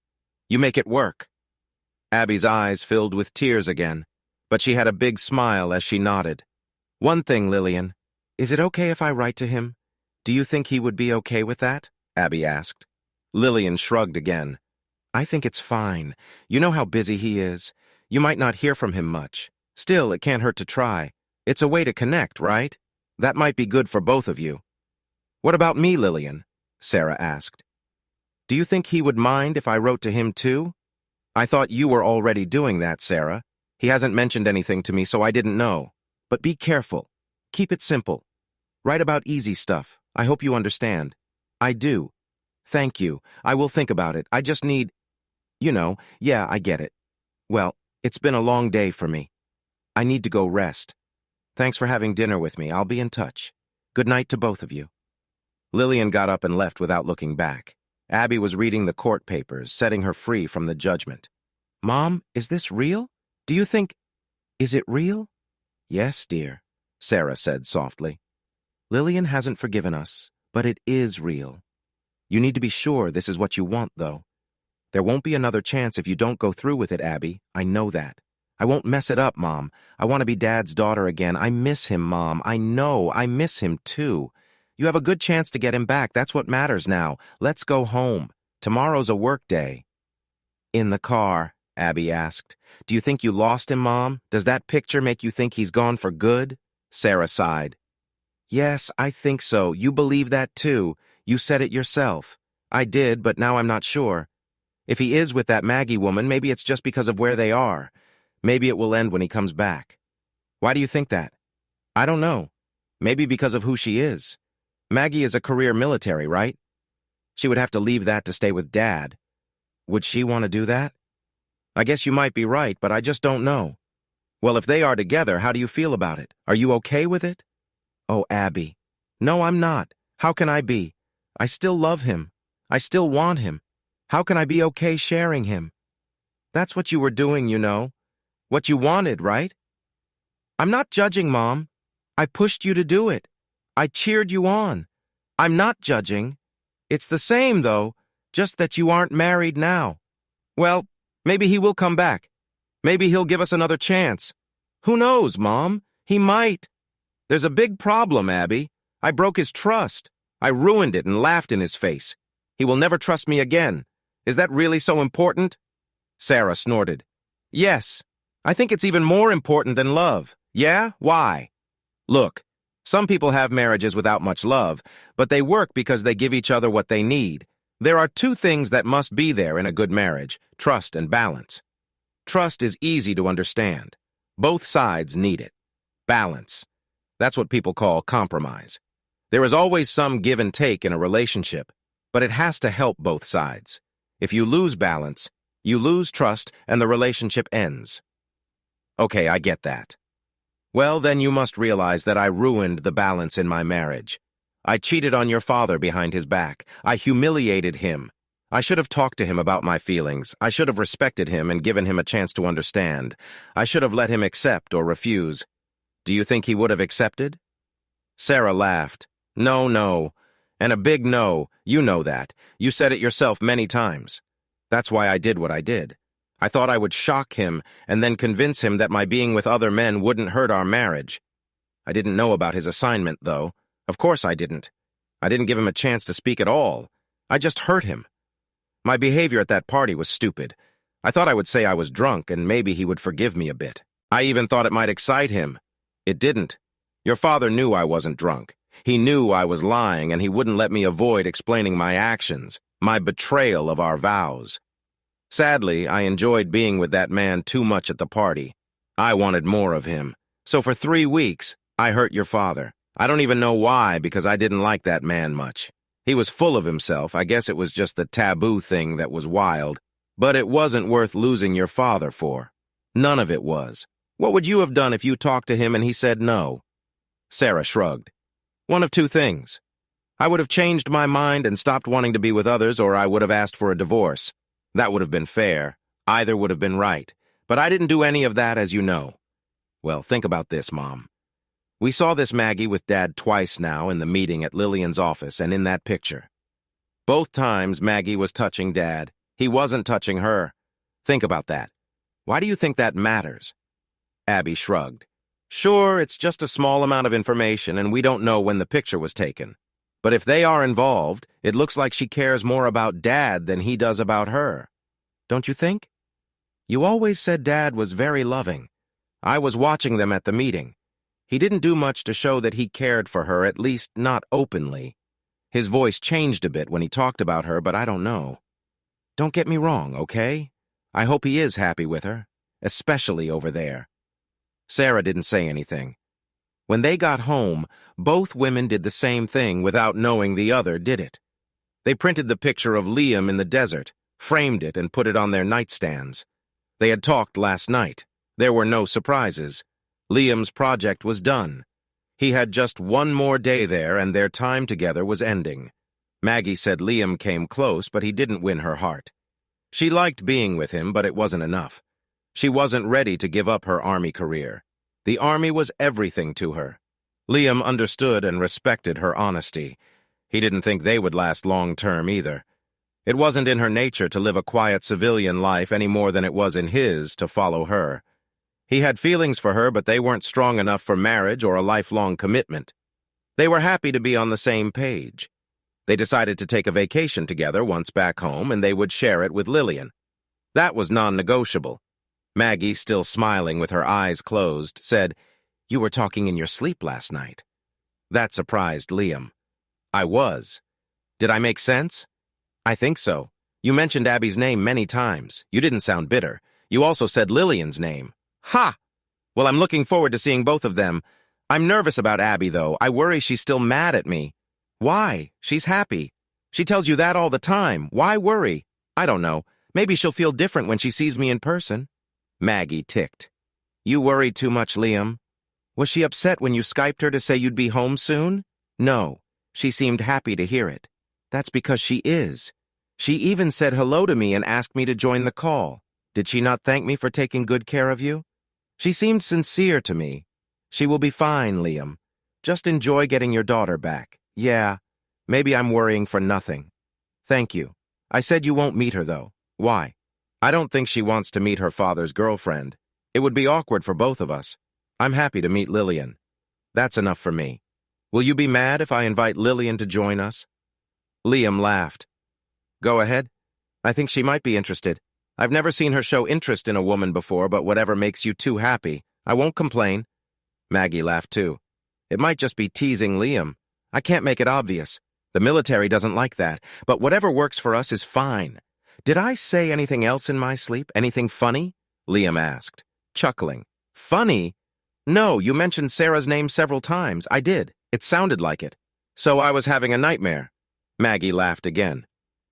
You make it work. Abby's eyes filled with tears again, but she had a big smile as she nodded. One thing, Lillian. Is it okay if I write to him? Do you think he would be okay with that? Abby asked. Lillian shrugged again. I think it's fine. You know how busy he is. You might not hear from him much. Still, it can't hurt to try. It's a way to connect, right? That might be good for both of you. What about me, Lillian? Sarah asked. Do you think he would mind if I wrote to him too? I thought you were already doing that, Sarah. He hasn't mentioned anything to me, so I didn't know. But be careful. Keep it simple. Write about easy stuff. I hope you understand. I do. Thank you. I will think about it. I just need... yeah, I get it. Well, it's been a long day for me. I need to go rest. Thanks for having dinner with me. I'll be in touch. Good night to both of you. Lillian got up and left without looking back. Abby was reading the court papers, setting her free from the judgment. Mom, is this real? Do you think... Is it real? Yes, dear, Sarah said softly. Lillian hasn't forgiven us, but it is real. You need to be sure this is what you want, though. There won't be another chance if you don't go through with it, Abby. I know that. I won't mess it up, Mom. I want to be Dad's daughter again. I miss him, Mom. I know. I miss him, too. You have a good chance to get him back. That's what matters now. Let's go home. Tomorrow's a work day. In the car, Abby asked. Do you think you lost him, Mom? Does that picture make you think he's gone for good? Sarah sighed. Yes, I think so. You believe that, too. You said it yourself. I did, but now I'm not sure. If he is with that Maggie woman, maybe it's just because of where they are. Maybe it will end when he comes back. Why do you think that? I don't know. Maybe because of who she is. Maggie is a career military, right? She would have to leave that to stay with Dad. Would she want to do that? I guess you might be right, but I just don't know. Well, if they are together, how do you feel about it? Are you okay with it? Oh, Abby. No, I'm not. How can I be? I still love him. I still want him. How can I be okay sharing him? That's what you were doing, you know. What you wanted, right? I'm not judging, Mom. I pushed you to do it. I cheered you on. I'm not judging. It's the same, though, just that you aren't married now. Well, maybe he will come back. Maybe he'll give us another chance. Who knows, Mom? He might. There's a big problem, Abby. I broke his trust. I ruined it and laughed in his face. He will never trust me again. Is that really so important? Sarah snorted. Yes. I think it's even more important than love. Yeah? Why? Look, some people have marriages without much love, but they work because they give each other what they need. There are two things that must be there in a good marriage: trust and balance. Trust is easy to understand. Both sides need it. Balance. That's what people call compromise. There is always some give and take in a relationship, but it has to help both sides. If you lose balance, you lose trust and the relationship ends. Okay, I get that. Well, then you must realize that I ruined the balance in my marriage. I cheated on your father behind his back. I humiliated him. I should have talked to him about my feelings. I should have respected him and given him a chance to understand. I should have let him accept or refuse. Do you think he would have accepted? Sarah laughed. No, no. And a big no. You know that. You said it yourself many times. That's why I did what I did. I thought I would shock him and then convince him that my being with other men wouldn't hurt our marriage. I didn't know about his assignment, though. Of course I didn't. I didn't give him a chance to speak at all. I just hurt him. My behavior at that party was stupid. I thought I would say I was drunk and maybe he would forgive me a bit. I even thought it might excite him. It didn't. Your father knew I wasn't drunk. He knew I was lying and he wouldn't let me avoid explaining my actions, my betrayal of our vows. Sadly, I enjoyed being with that man too much at the party. I wanted more of him. So for 3 weeks, I hurt your father. I don't even know why, because I didn't like that man much. He was full of himself. I guess it was just the taboo thing that was wild. But it wasn't worth losing your father for. None of it was. What would you have done if you talked to him and he said no? Sarah shrugged. One of two things. I would have changed my mind and stopped wanting to be with others, or I would have asked for a divorce. That would have been fair. Either would have been right. But I didn't do any of that, as you know. Well, think about this, Mom. We saw this Maggie with Dad twice now in the meeting at Lillian's office and in that picture. Both times Maggie was touching Dad. He wasn't touching her. Think about that. Why do you think that matters? Abby shrugged. Sure, it's just a small amount of information and we don't know when the picture was taken. But if they are involved, it looks like she cares more about Dad than he does about her. Don't you think? You always said Dad was very loving. I was watching them at the meeting. He didn't do much to show that he cared for her, at least not openly. His voice changed a bit when he talked about her, but I don't know. Don't get me wrong, okay? I hope he is happy with her, especially over there. Sarah didn't say anything. When they got home, both women did the same thing without knowing the other did it. They printed the picture of Liam in the desert, framed it, and put it on their nightstands. They had talked last night. There were no surprises. Liam's project was done. He had just one more day there, and their time together was ending. Maggie said Liam came close, but he didn't win her heart. She liked being with him, but it wasn't enough. She wasn't ready to give up her army career. The army was everything to her. Liam understood and respected her honesty. He didn't think they would last long-term either. It wasn't in her nature to live a quiet civilian life any more than it was in his to follow her. He had feelings for her, but they weren't strong enough for marriage or a lifelong commitment. They were happy to be on the same page. They decided to take a vacation together once back home, and they would share it with Lillian. That was non-negotiable. Maggie, still smiling with her eyes closed, said, "You were talking in your sleep last night." That surprised Liam. I was. Did I make sense? I think so. You mentioned Abby's name many times. You didn't sound bitter. You also said Lillian's name. Ha! Well, I'm looking forward to seeing both of them. I'm nervous about Abby, though. I worry she's still mad at me. Why? She's happy. She tells you that all the time. Why worry? I don't know. Maybe she'll feel different when she sees me in person. Maggie ticked. You worry too much, Liam. Was she upset when you Skyped her to say you'd be home soon? No. She seemed happy to hear it. That's because she is. She even said hello to me and asked me to join the call. Did she not thank me for taking good care of you? She seemed sincere to me. She will be fine, Liam. Just enjoy getting your daughter back. Yeah, maybe I'm worrying for nothing. Thank you. I said you won't meet her, though. Why? I don't think she wants to meet her father's girlfriend. It would be awkward for both of us. I'm happy to meet Lillian. That's enough for me. Will you be mad if I invite Lillian to join us? Liam laughed. Go ahead. I think she might be interested. I've never seen her show interest in a woman before, but whatever makes you two happy. I won't complain. Maggie laughed too. It might just be teasing Liam. I can't make it obvious. The military doesn't like that, but whatever works for us is fine. Did I say anything else in my sleep? Anything funny? Liam asked, chuckling. Funny? No, you mentioned Sarah's name several times. I did. It sounded like it. So I was having a nightmare. Maggie laughed again.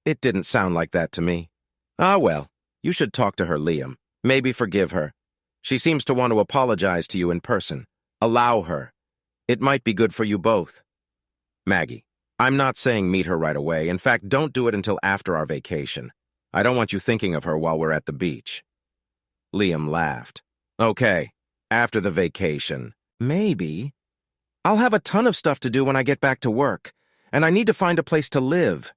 It didn't sound like that to me. Ah, well. You should talk to her, Liam. Maybe forgive her. She seems to want to apologize to you in person. Allow her. It might be good for you both. Maggie, I'm not saying meet her right away. In fact, don't do it until after our vacation. I don't want you thinking of her while we're at the beach. Liam laughed. Okay, after the vacation. Maybe. I'll have a ton of stuff to do when I get back to work, and I need to find a place to live.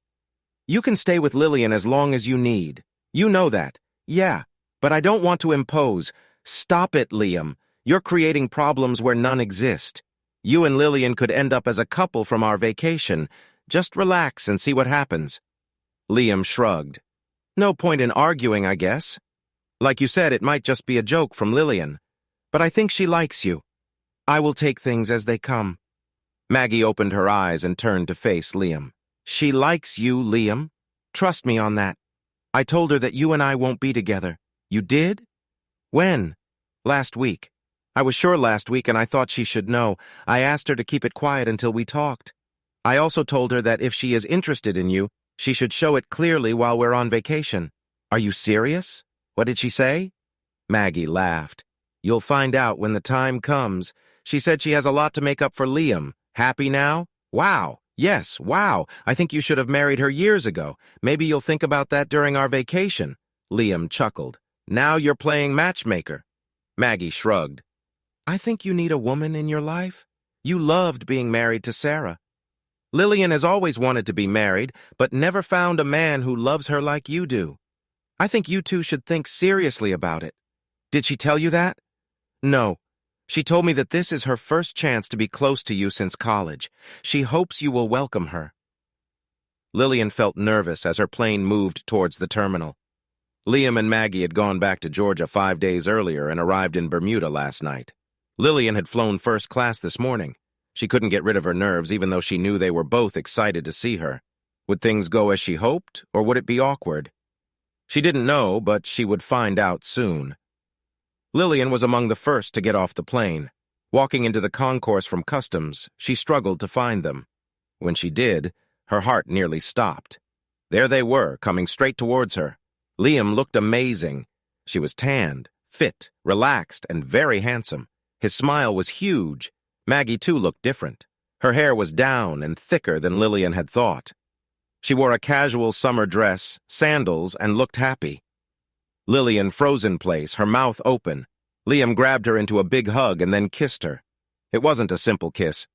You can stay with Lillian as long as you need. You know that. Yeah, but I don't want to impose. Stop it, Liam. You're creating problems where none exist. You and Lillian could end up as a couple from our vacation. Just relax and see what happens. Liam shrugged. No point in arguing, I guess. Like you said, it might just be a joke from Lillian. But I think she likes you. I will take things as they come. Maggie opened her eyes and turned to face Liam. She likes you, Liam. Trust me on that. I told her that you and I won't be together. You did? When? Last week. I was sure last week and I thought she should know. I asked her to keep it quiet until we talked. I also told her that if she is interested in you, she should show it clearly while we're on vacation. Are you serious? What did she say? Maggie laughed. You'll find out when the time comes. She said she has a lot to make up for Liam. Happy now? Wow. Yes, wow. I think you should have married her years ago. Maybe you'll think about that during our vacation. Liam chuckled. Now you're playing matchmaker. Maggie shrugged. I think you need a woman in your life. You loved being married to Sarah. Lillian has always wanted to be married, but never found a man who loves her like you do. I think you two should think seriously about it. Did she tell you that? No. She told me that this is her first chance to be close to you since college. She hopes you will welcome her. Lillian felt nervous as her plane moved towards the terminal. Liam and Maggie had gone back to Georgia 5 days earlier and arrived in Bermuda last night. Lillian had flown first class this morning. She couldn't get rid of her nerves even though she knew they were both excited to see her. Would things go as she hoped, or would it be awkward? She didn't know, but she would find out soon. Lillian was among the first to get off the plane. Walking into the concourse from customs, she struggled to find them. When she did, her heart nearly stopped. There they were, coming straight towards her. Liam looked amazing. She was tanned, fit, relaxed, and very handsome. His smile was huge. Maggie, too, looked different. Her hair was down and thicker than Lillian had thought. She wore a casual summer dress, sandals, and looked happy. Lillian froze in place, her mouth open. Liam grabbed her into a big hug and then kissed her. It wasn't a simple kiss.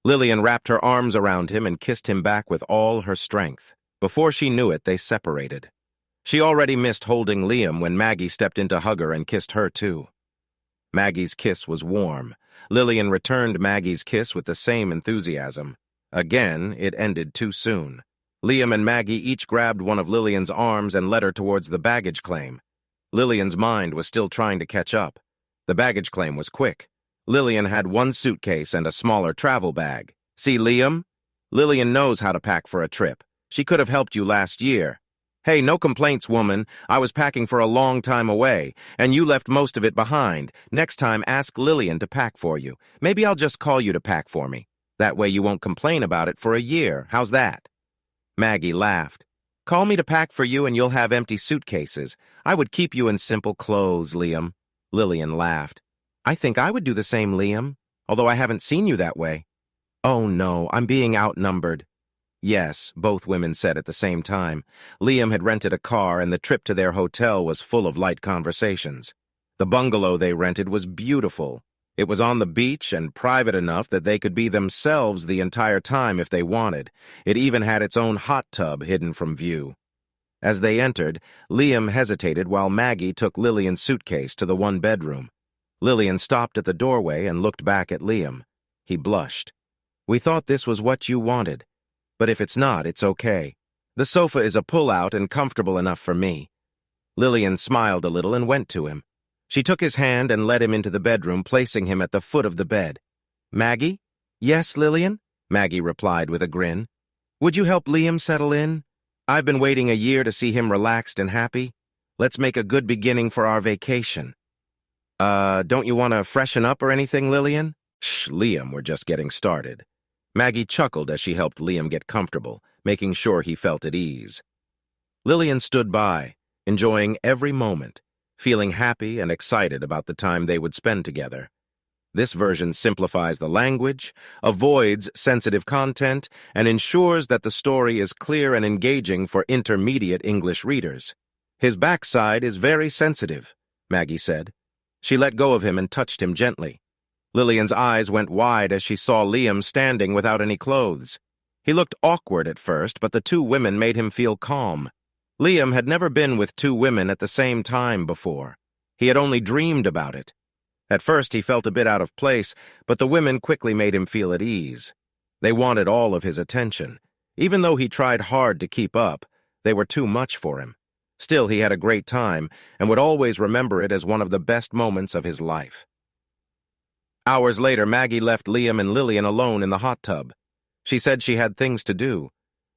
Lillian wrapped her arms around him and kissed him back with all her strength. Before she knew it, they separated. She already missed holding Liam when Maggie stepped in to hug her and kissed her too. Maggie's kiss was warm. Lillian returned Maggie's kiss with the same enthusiasm. Again, it ended too soon. Liam and Maggie each grabbed one of Lillian's arms and led her towards the baggage claim. Lillian's mind was still trying to catch up. The baggage claim was quick. Lillian had one suitcase and a smaller travel bag. See, Liam? Lillian knows how to pack for a trip. She could have helped you last year. Hey, no complaints, woman. I was packing for a long time away, and you left most of it behind. Next time, ask Lillian to pack for you. Maybe I'll just call you to pack for me. That way you won't complain about it for a year. How's that? Maggie laughed. Call me to pack for you and you'll have empty suitcases. I would keep you in simple clothes, Liam. Lillian laughed. I think I would do the same, Liam, although I haven't seen you that way. Oh no, I'm being outnumbered. Yes, both women said at the same time. Liam had rented a car and the trip to their hotel was full of light conversations. The bungalow they rented was beautiful. It was on the beach and private enough that they could be themselves the entire time if they wanted. It even had its own hot tub hidden from view. As they entered, Liam hesitated while Maggie took Lillian's suitcase to the one bedroom. Lillian stopped at the doorway and looked back at Liam. He blushed. We thought this was what you wanted. But if it's not, it's okay. The sofa is a pull-out and comfortable enough for me. Lillian smiled a little and went to him. She took his hand and led him into the bedroom, placing him at the foot of the bed. Maggie? Yes, Lillian? Maggie replied with a grin. Would you help Liam settle in? I've been waiting a year to see him relaxed and happy. Let's make a good beginning for our vacation. Don't you want to freshen up or anything, Lillian? Shh, Liam, we're just getting started. Maggie chuckled as she helped Liam get comfortable, making sure he felt at ease. Lillian stood by, enjoying every moment, feeling happy and excited about the time they would spend together. This version simplifies the language, avoids sensitive content, and ensures that the story is clear and engaging for intermediate English readers. His backside is very sensitive, Maggie said. She let go of him and touched him gently. Lillian's eyes went wide as she saw Liam standing without any clothes. He looked awkward at first, but the two women made him feel calm. Liam had never been with two women at the same time before. He had only dreamed about it. At first he felt a bit out of place, but the women quickly made him feel at ease. They wanted all of his attention. Even though he tried hard to keep up, they were too much for him. Still, he had a great time and would always remember it as one of the best moments of his life. Hours later, Maggie left Liam and Lillian alone in the hot tub. She said she had things to do.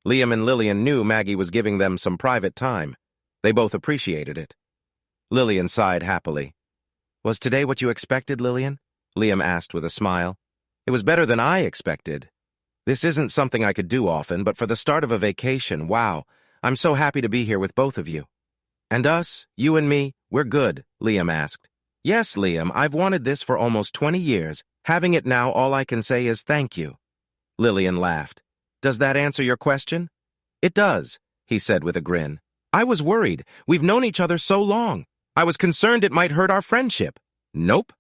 Liam and Lillian knew Maggie was giving them some private time. They both appreciated it. Lillian sighed happily. "Was today what you expected, Lillian?" Liam asked with a smile. "It was better than I expected. This isn't something I could do often, but for the start of a vacation, wow, I'm so happy to be here with both of you." "And us, you and me, we're good," Liam asked. "Yes, Liam, I've wanted this for almost 20 years. Having it now, all I can say is thank you." Lillian laughed. "Does that answer your question?" "It does," he said with a grin. "I was worried. We've known each other so long. I was concerned it might hurt our friendship." "Nope.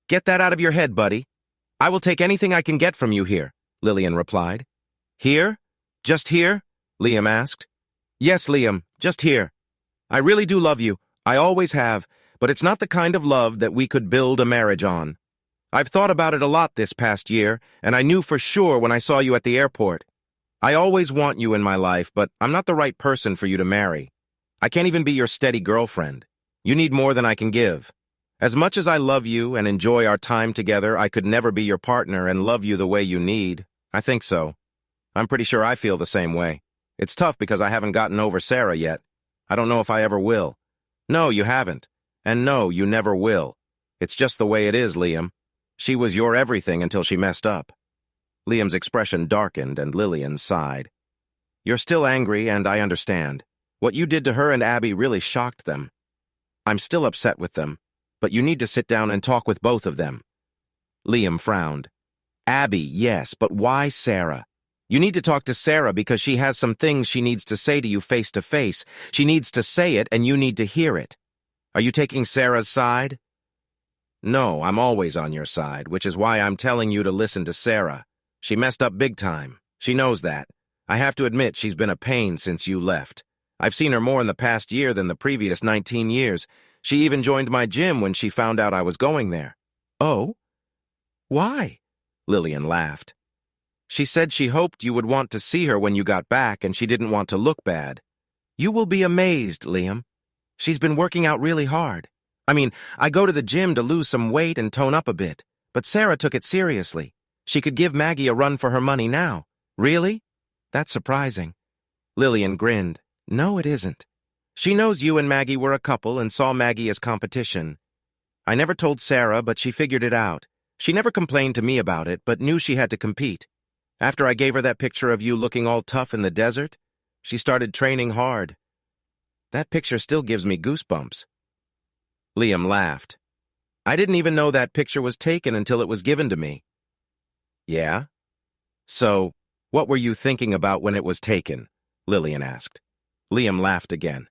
Get that out of your head, buddy. I will take anything I can get from you here," Lillian replied. "Here? Just here?" Liam asked. "Yes, Liam, just here. I really do love you. I always have, but it's not the kind of love that we could build a marriage on. I've thought about it a lot this past year, and I knew for sure when I saw you at the airport. I always want you in my life, but I'm not the right person for you to marry. I can't even be your steady girlfriend. You need more than I can give. As much as I love you and enjoy our time together, I could never be your partner and love you the way you need. I think so. I'm pretty sure I feel the same way. It's tough because I haven't gotten over Sarah yet. I don't know if I ever will." "No, you haven't. And no, you never will. It's just the way it is, Liam. She was your everything until she messed up." Liam's expression darkened and Lillian sighed. "You're still angry, and I understand. What you did to her and Abby really shocked them. I'm still upset with them, but you need to sit down and talk with both of them." Liam frowned. "Abby, yes, but why Sarah? You need to talk to Sarah because she has some things she needs to say to you face to face. She needs to say it, and you need to hear it. Are you taking Sarah's side?" "No, I'm always on your side, which is why I'm telling you to listen to Sarah. She messed up big time. She knows that. I have to admit she's been a pain since you left. I've seen her more in the past year than the previous 19 years. She even joined my gym when she found out I was going there." "Oh? Why?" Lillian laughed. "She said she hoped you would want to see her when you got back, and she didn't want to look bad. You will be amazed, Liam. She's been working out really hard. I go to the gym to lose some weight and tone up a bit, but Sarah took it seriously. She could give Maggie a run for her money now." "Really? That's surprising." Lillian grinned. "No, it isn't. She knows you and Maggie were a couple and saw Maggie as competition. I never told Sarah, but she figured it out. She never complained to me about it, but knew she had to compete. After I gave her that picture of you looking all tough in the desert, she started training hard. That picture still gives me goosebumps." Liam laughed. "I didn't even know that picture was taken until it was given to me." "Yeah? So, what were you thinking about when it was taken?" Lillian asked. Liam laughed again.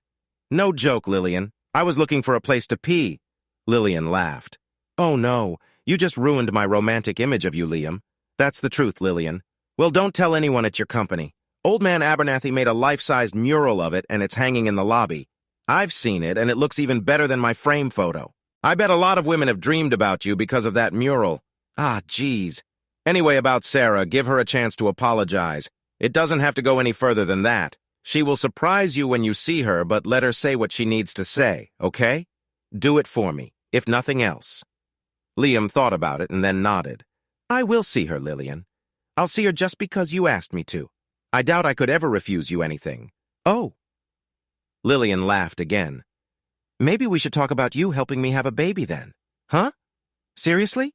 "No joke, Lillian. I was looking for a place to pee." Lillian laughed. "Oh no, you just ruined my romantic image of you, Liam. That's the truth, Lillian. Well, don't tell anyone at your company. Old Man Abernathy made a life-sized mural of it and it's hanging in the lobby. I've seen it and it looks even better than my frame photo. I bet a lot of women have dreamed about you because of that mural. Ah, geez. Anyway, about Sarah, give her a chance to apologize. It doesn't have to go any further than that. She will surprise you when you see her, but let her say what she needs to say, okay? Do it for me, if nothing else." Liam thought about it and then nodded. "I will see her, Lillian. I'll see her just because you asked me to. I doubt I could ever refuse you anything." "Oh." Lillian laughed again. "Maybe we should talk about you helping me have a baby then." "Huh? Seriously?"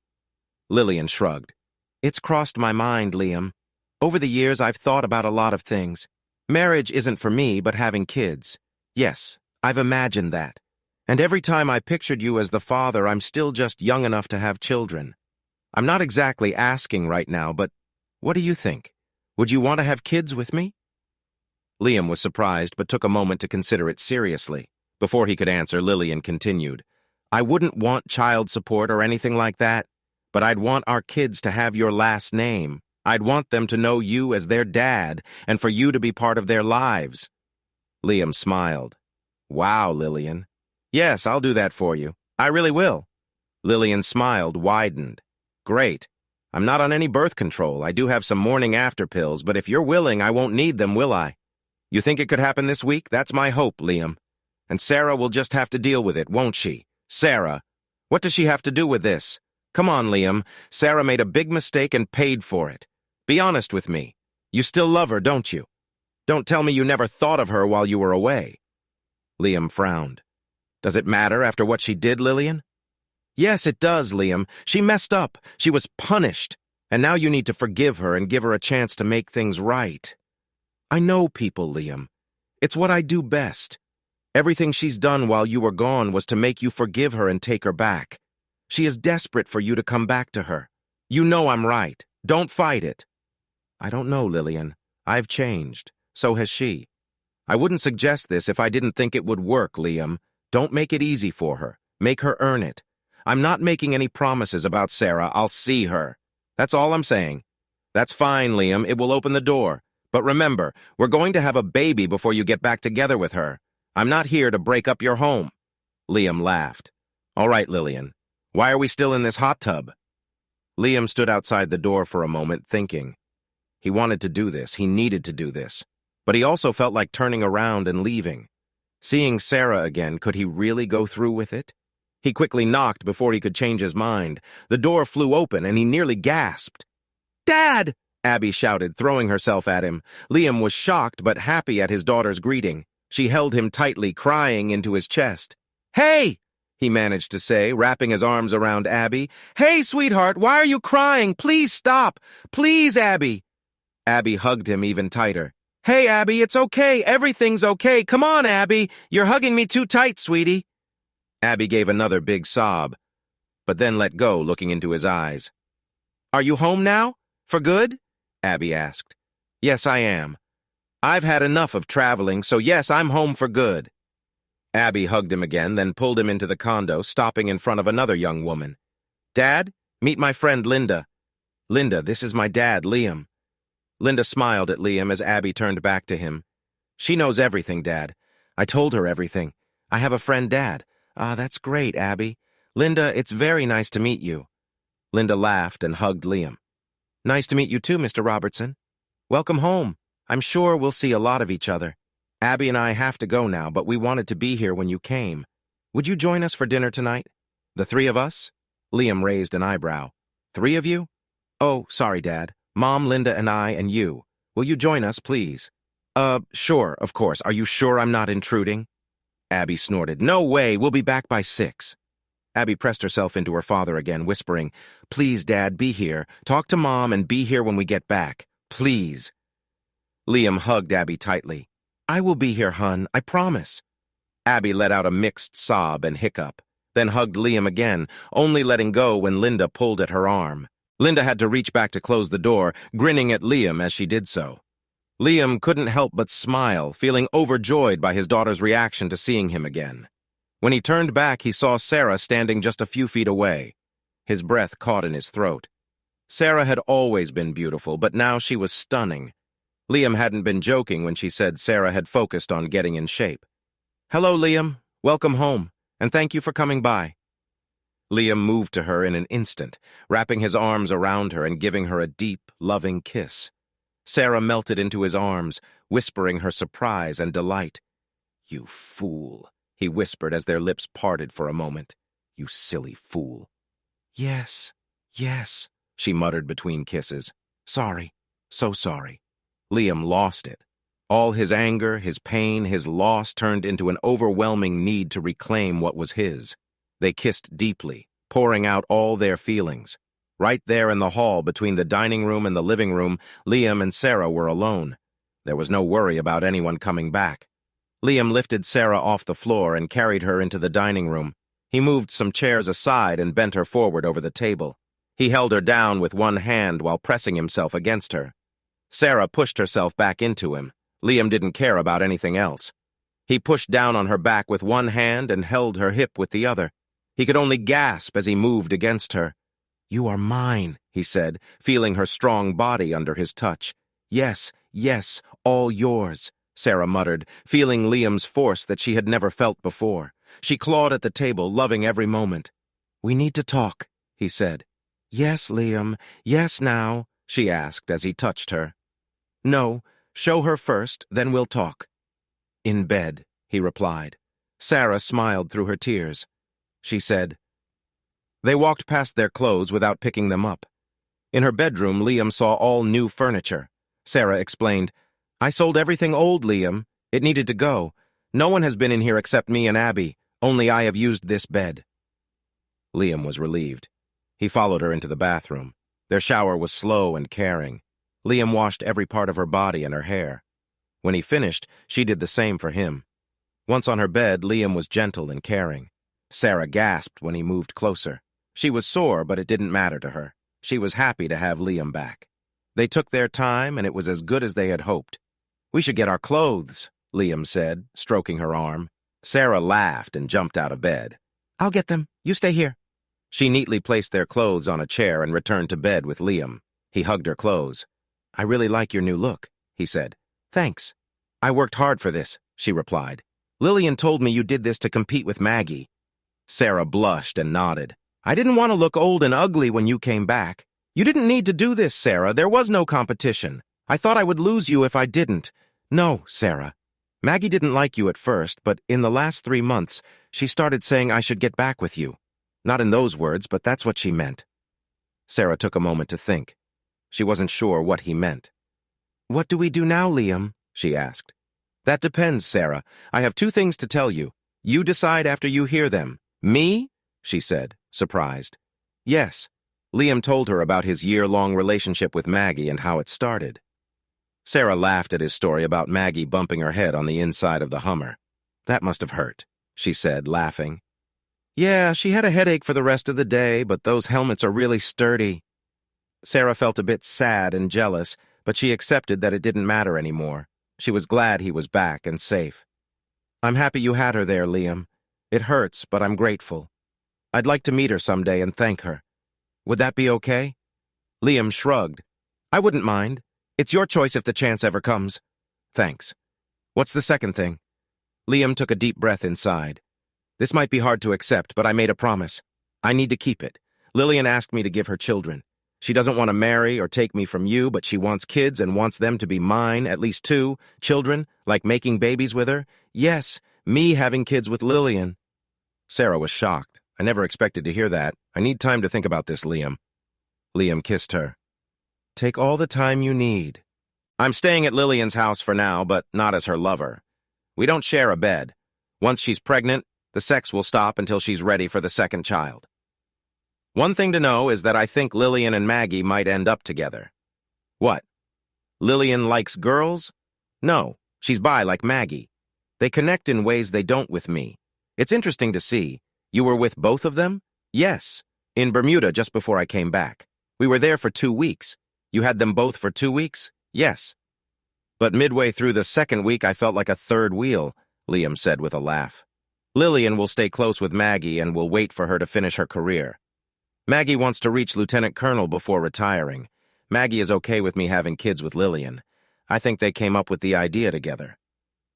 Lillian shrugged. "It's crossed my mind, Liam. Over the years, I've thought about a lot of things. Marriage isn't for me, but having kids. Yes, I've imagined that. And every time I pictured you as the father, I'm still just young enough to have children. I'm not exactly asking right now, but what do you think? Would you want to have kids with me?" Liam was surprised, but took a moment to consider it seriously. Before he could answer, Lillian continued, "I wouldn't want child support or anything like that, But I'd want our kids to have your last name. I'd want them to know you as their dad, and for you to be part of their lives." Liam smiled. "Wow, Lillian. Yes, I'll do that for you. I really will." Lillian smiled, widened. "Great. I'm not on any birth control. I do have some morning after pills, but if you're willing, I won't need them, will I? You think it could happen this week? That's my hope, Liam. And Sarah will just have to deal with it, won't she? Sarah. What does she have to do with this? Come on, Liam. Sarah made a big mistake and paid for it. Be honest with me. You still love her, don't you? Don't tell me you never thought of her while you were away." Liam frowned. "Does it matter after what she did, Lillian?" "Yes, it does, Liam. She messed up. She was punished. And now you need to forgive her and give her a chance to make things right." "I know people, Liam. It's what I do best. Everything she's done while you were gone was to make you forgive her and take her back. She is desperate for you to come back to her. You know I'm right. Don't fight it." "I don't know, Lillian. I've changed. So has she. I wouldn't suggest this if I didn't think it would work, Liam. Don't make it easy for her. Make her earn it. I'm not making any promises about Sarah. I'll see her. That's all I'm saying." "That's fine, Liam. It will open the door. But remember, we're going to have a baby before you get back together with her. I'm not here to break up your home." Liam laughed. "All right, Lillian. Why are we still in this hot tub?" Liam stood outside the door for a moment, thinking. He wanted to do this. He needed to do this. But he also felt like turning around and leaving. Seeing Sarah again, could he really go through with it? He quickly knocked before he could change his mind. The door flew open, and he nearly gasped. "Dad!" Abby shouted, throwing herself at him. Liam was shocked but happy at his daughter's greeting. She held him tightly, crying into his chest. "Hey!" he managed to say, wrapping his arms around Abby. "Hey, sweetheart, why are you crying? Please stop. Please, Abby." Abby hugged him even tighter. "Hey, Abby, it's okay. Everything's okay. Come on, Abby. You're hugging me too tight, sweetie." Abby gave another big sob, but then let go, looking into his eyes. "Are you home now? For good?" Abby asked. "Yes, I am. I've had enough of traveling, so yes, I'm home for good." Abby hugged him again, then pulled him into the condo, stopping in front of another young woman. "Dad, meet my friend Linda." "Linda, this is my dad, Liam." Linda smiled at Liam as Abby turned back to him. "She knows everything, Dad. I told her everything. I have a friend, Dad." "Ah, that's great, Abby. Linda, it's very nice to meet you." Linda laughed and hugged Liam. "Nice to meet you too, Mr. Robertson. Welcome home. I'm sure we'll see a lot of each other. Abby and I have to go now, but we wanted to be here when you came. Would you join us for dinner tonight? The three of us?" Liam raised an eyebrow. "Three of you?" "Oh, sorry, Dad. Mom, Linda, and I, and you. Will you join us, please?" Sure, of course. Are you sure I'm not intruding?" Abby snorted. "No way. We'll be back by 6. Abby pressed herself into her father again, whispering, "Please, Dad, be here. Talk to Mom and be here when we get back. Please." Liam hugged Abby tightly. "I will be here, hun. I promise." Abby let out a mixed sob and hiccup, then hugged Liam again, only letting go when Linda pulled at her arm. Linda had to reach back to close the door, grinning at Liam as she did so. Liam couldn't help but smile, feeling overjoyed by his daughter's reaction to seeing him again. When he turned back, he saw Sarah standing just a few feet away. His breath caught in his throat. Sarah had always been beautiful, but now she was stunning. Liam hadn't been joking when she said Sarah had focused on getting in shape. "Hello, Liam. Welcome home, and thank you for coming by." Liam moved to her in an instant, wrapping his arms around her and giving her a deep, loving kiss. Sarah melted into his arms, whispering her surprise and delight. "You fool," he whispered as their lips parted for a moment. "You silly fool." Yes, she muttered between kisses. "Sorry, so sorry." Liam lost it. All his anger, his pain, his loss turned into an overwhelming need to reclaim what was his. They kissed deeply, pouring out all their feelings. Right there in the hall between the dining room and the living room, Liam and Sarah were alone. There was no worry about anyone coming back. Liam lifted Sarah off the floor and carried her into the dining room. He moved some chairs aside and bent her forward over the table. He held her down with one hand while pressing himself against her. Sarah pushed herself back into him. Liam didn't care about anything else. He pushed down on her back with one hand and held her hip with the other. He could only gasp as he moved against her. You are mine, he said, feeling her strong body under his touch. Yes, yes, all yours, Sarah muttered, feeling Liam's force that she had never felt before. She clawed at the table, loving every moment. We need to talk, he said. Yes, Liam, yes now, she asked as he touched her. No, show her first, then we'll talk. In bed, he replied. Sarah smiled through her tears. She said. They walked past their clothes without picking them up. In her bedroom, Liam saw all new furniture. Sarah explained, I sold everything old, Liam. It needed to go. No one has been in here except me and Abby. Only I have used this bed. Liam was relieved. He followed her into the bathroom. Their shower was slow and caring. Liam washed every part of her body and her hair. When he finished, she did the same for him. Once on her bed, Liam was gentle and caring. Sarah gasped when he moved closer. She was sore, but it didn't matter to her. She was happy to have Liam back. They took their time, and it was as good as they had hoped. We should get our clothes, Liam said, stroking her arm. Sarah laughed and jumped out of bed. I'll get them. You stay here. She neatly placed their clothes on a chair and returned to bed with Liam. He hugged her close. I really like your new look, he said. Thanks. I worked hard for this, she replied. Lillian told me you did this to compete with Maggie. Sarah blushed and nodded. I didn't want to look old and ugly when you came back. You didn't need to do this, Sarah. There was no competition. I thought I would lose you if I didn't. No, Sarah. Maggie didn't like you at first, but in the last 3 months, she started saying I should get back with you. Not in those words, but that's what she meant. Sarah took a moment to think. She wasn't sure what he meant. What do we do now, Liam? She asked. That depends, Sarah. I have 2 things to tell you. You decide after you hear them. Me? She said, surprised. Yes. Liam told her about his year-long relationship with Maggie and how it started. Sarah laughed at his story about Maggie bumping her head on the inside of the Hummer. That must have hurt, she said, laughing. Yeah, she had a headache for the rest of the day, but those helmets are really sturdy. Sarah felt a bit sad and jealous, but she accepted that it didn't matter anymore. She was glad he was back and safe. I'm happy you had her there, Liam. It hurts, but I'm grateful. I'd like to meet her someday and thank her. Would that be okay? Liam shrugged. I wouldn't mind. It's your choice if the chance ever comes. Thanks. What's the second thing? Liam took a deep breath inside. This might be hard to accept, but I made a promise. I need to keep it. Lillian asked me to give her children. She doesn't want to marry or take me from you, but she wants kids and wants them to be mine, at least 2, children, like making babies with her. Yes, me having kids with Lillian. Sarah was shocked. I never expected to hear that. I need time to think about this, Liam. Liam kissed her. Take all the time you need. I'm staying at Lillian's house for now, but not as her lover. We don't share a bed. Once she's pregnant, the sex will stop until she's ready for the second child. One thing to know is that I think Lillian and Maggie might end up together. What? Lillian likes girls? No, she's bi like Maggie. They connect in ways they don't with me. It's interesting to see. You were with both of them? Yes, in Bermuda just before I came back. We were there for 2 weeks. You had them both for 2 weeks? Yes. But midway through the second week, I felt like a third wheel, Liam said with a laugh. Lillian will stay close with Maggie and will wait for her to finish her career. Maggie wants to reach Lieutenant Colonel before retiring. Maggie is okay with me having kids with Lillian. I think they came up with the idea together.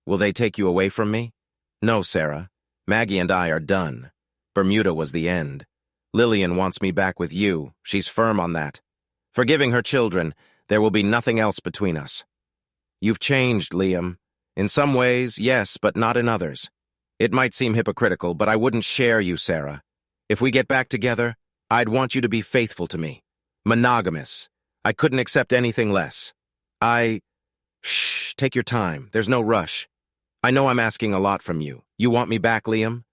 Will they take you away from me? No, Sarah. Maggie and I are done. Bermuda was the end. Lillian wants me back with you. She's firm on that. Forgiving her children, there will be nothing else between us. You've changed, Liam. In some ways, yes, but not in others. It might seem hypocritical, but I wouldn't share you, Sarah. If we get back together, I'd want you to be faithful to me. Monogamous. I couldn't accept anything less. Shh, take your time. There's no rush. I know I'm asking a lot from you. You want me back, Liam?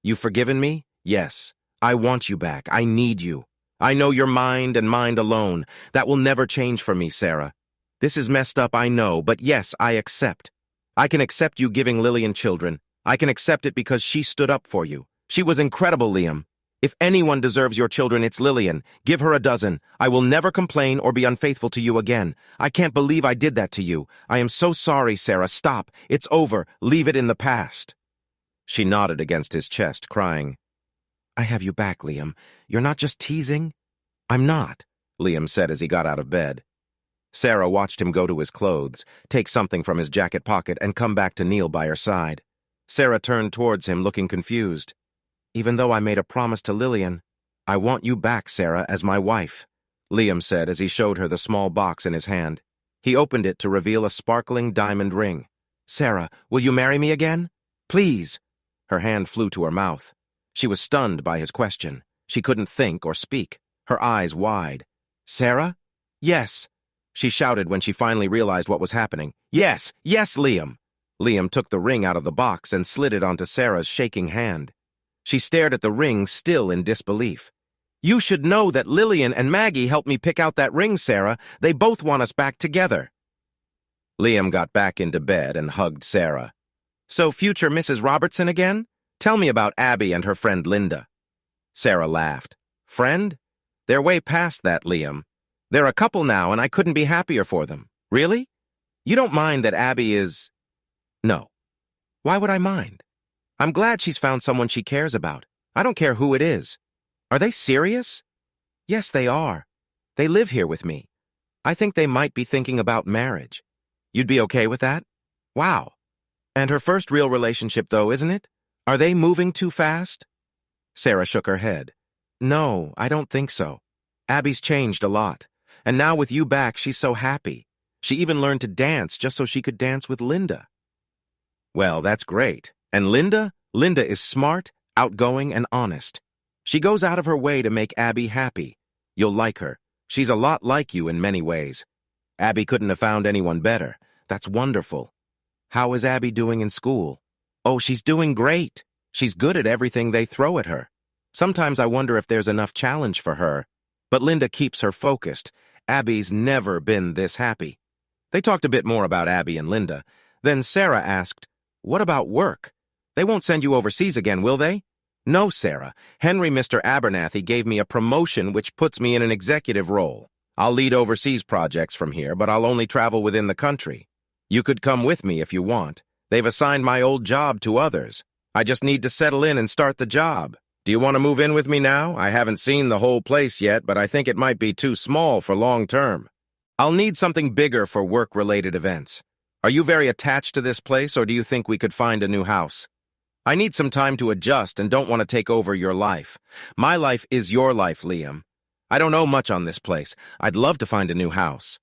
You've forgiven me? Yes. I want you back. I need you. I know your mind and mind alone. That will never change for me, Sarah. This is messed up, I know, but yes, I accept. I can accept you giving Lillian children. I can accept it because she stood up for you. She was incredible, Liam. If anyone deserves your children, it's Lillian. Give her a dozen. I will never complain or be unfaithful to you again. I can't believe I did that to you. I am so sorry, Sarah. Stop. It's over. Leave it in the past. She nodded against his chest, crying, I have you back, Liam. You're not just teasing? I'm not, Liam said as he got out of bed. Sarah watched him go to his clothes, take something from his jacket pocket, and come back to kneel by her side. Sarah turned towards him, looking confused. Even though I made a promise to Lillian, I want you back, Sarah, as my wife, Liam said as he showed her the small box in his hand. He opened it to reveal a sparkling diamond ring. Sarah, will you marry me again? Please. Her hand flew to her mouth. She was stunned by his question. She couldn't think or speak, her eyes wide. Sarah? Yes, she shouted when she finally realized what was happening. Yes, yes, Liam. Liam took the ring out of the box and slid it onto Sarah's shaking hand. She stared at the ring, still in disbelief. You should know that Lillian and Maggie helped me pick out that ring, Sarah. They both want us back together. Liam got back into bed and hugged Sarah. So future Mrs. Robertson again? Tell me about Abby and her friend Linda. Sarah laughed. Friend? They're way past that, Liam. They're a couple now, and I couldn't be happier for them. Really? You don't mind that Abby is... No. Why would I mind? I'm glad she's found someone she cares about. I don't care who it is. Are they serious? Yes, they are. They live here with me. I think they might be thinking about marriage. You'd be okay with that? Wow. And her first real relationship, though, isn't it? Are they moving too fast? Sarah shook her head. No, I don't think so. Abby's changed a lot. And now with you back, she's so happy. She even learned to dance just so she could dance with Linda. Well, that's great. And Linda? Linda is smart, outgoing, and honest. She goes out of her way to make Abby happy. You'll like her. She's a lot like you in many ways. Abby couldn't have found anyone better. That's wonderful. How is Abby doing in school? Oh, she's doing great. She's good at everything they throw at her. Sometimes I wonder if there's enough challenge for her. But Linda keeps her focused. Abby's never been this happy. They talked a bit more about Abby and Linda. Then Sarah asked, what about work? They won't send you overseas again, will they? No, Sarah. Henry Mr. Abernathy gave me a promotion which puts me in an executive role. I'll lead overseas projects from here, but I'll only travel within the country. You could come with me if you want. They've assigned my old job to others. I just need to settle in and start the job. Do you want to move in with me now? I haven't seen the whole place yet, but I think it might be too small for long term. I'll need something bigger for work-related events. Are you very attached to this place, or do you think we could find a new house? I need some time to adjust and don't want to take over your life. My life is your life, Liam. I don't know much on this place. I'd love to find a new house.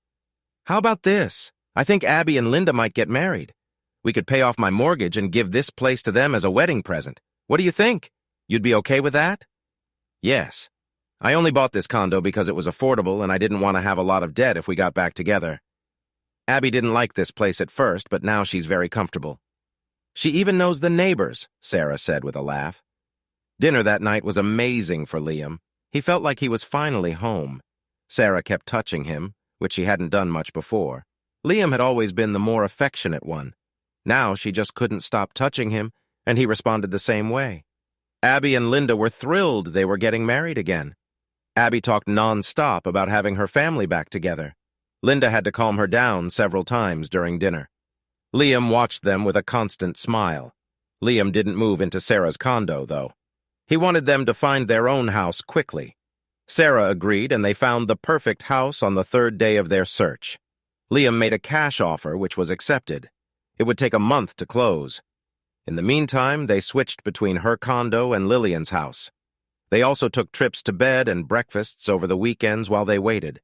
How about this? I think Abby and Linda might get married. We could pay off my mortgage and give this place to them as a wedding present. What do you think? You'd be okay with that? Yes. I only bought this condo because it was affordable and I didn't want to have a lot of debt if we got back together. Abby didn't like this place at first, but now she's very comfortable. She even knows the neighbors, Sarah said with a laugh. Dinner that night was amazing for Liam. He felt like he was finally home. Sarah kept touching him, which she hadn't done much before. Liam had always been the more affectionate one. Now she just couldn't stop touching him, and he responded the same way. Abby and Linda were thrilled they were getting married again. Abby talked non-stop about having her family back together. Linda had to calm her down several times during dinner. Liam watched them with a constant smile. Liam didn't move into Sarah's condo, though. He wanted them to find their own house quickly. Sarah agreed, and they found the perfect house on the third day of their search. Liam made a cash offer, which was accepted. It would take a month to close. In the meantime, they switched between her condo and Lillian's house. They also took trips to bed and breakfasts over the weekends while they waited.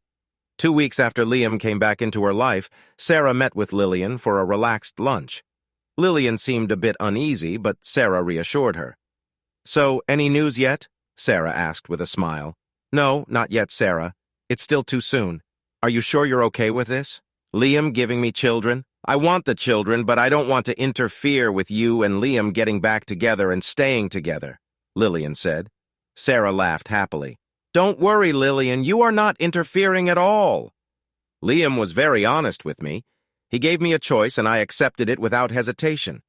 2 weeks after Liam came back into her life, Sarah met with Lillian for a relaxed lunch. Lillian seemed a bit uneasy, but Sarah reassured her. So, any news yet? Sarah asked with a smile. No, not yet, Sarah. It's still too soon. Are you sure you're okay with this? Liam giving me children? I want the children, but I don't want to interfere with you and Liam getting back together and staying together, Lillian said. Sarah laughed happily. Don't worry, Lillian, you are not interfering at all. Liam was very honest with me. He gave me a choice and I accepted it without hesitation.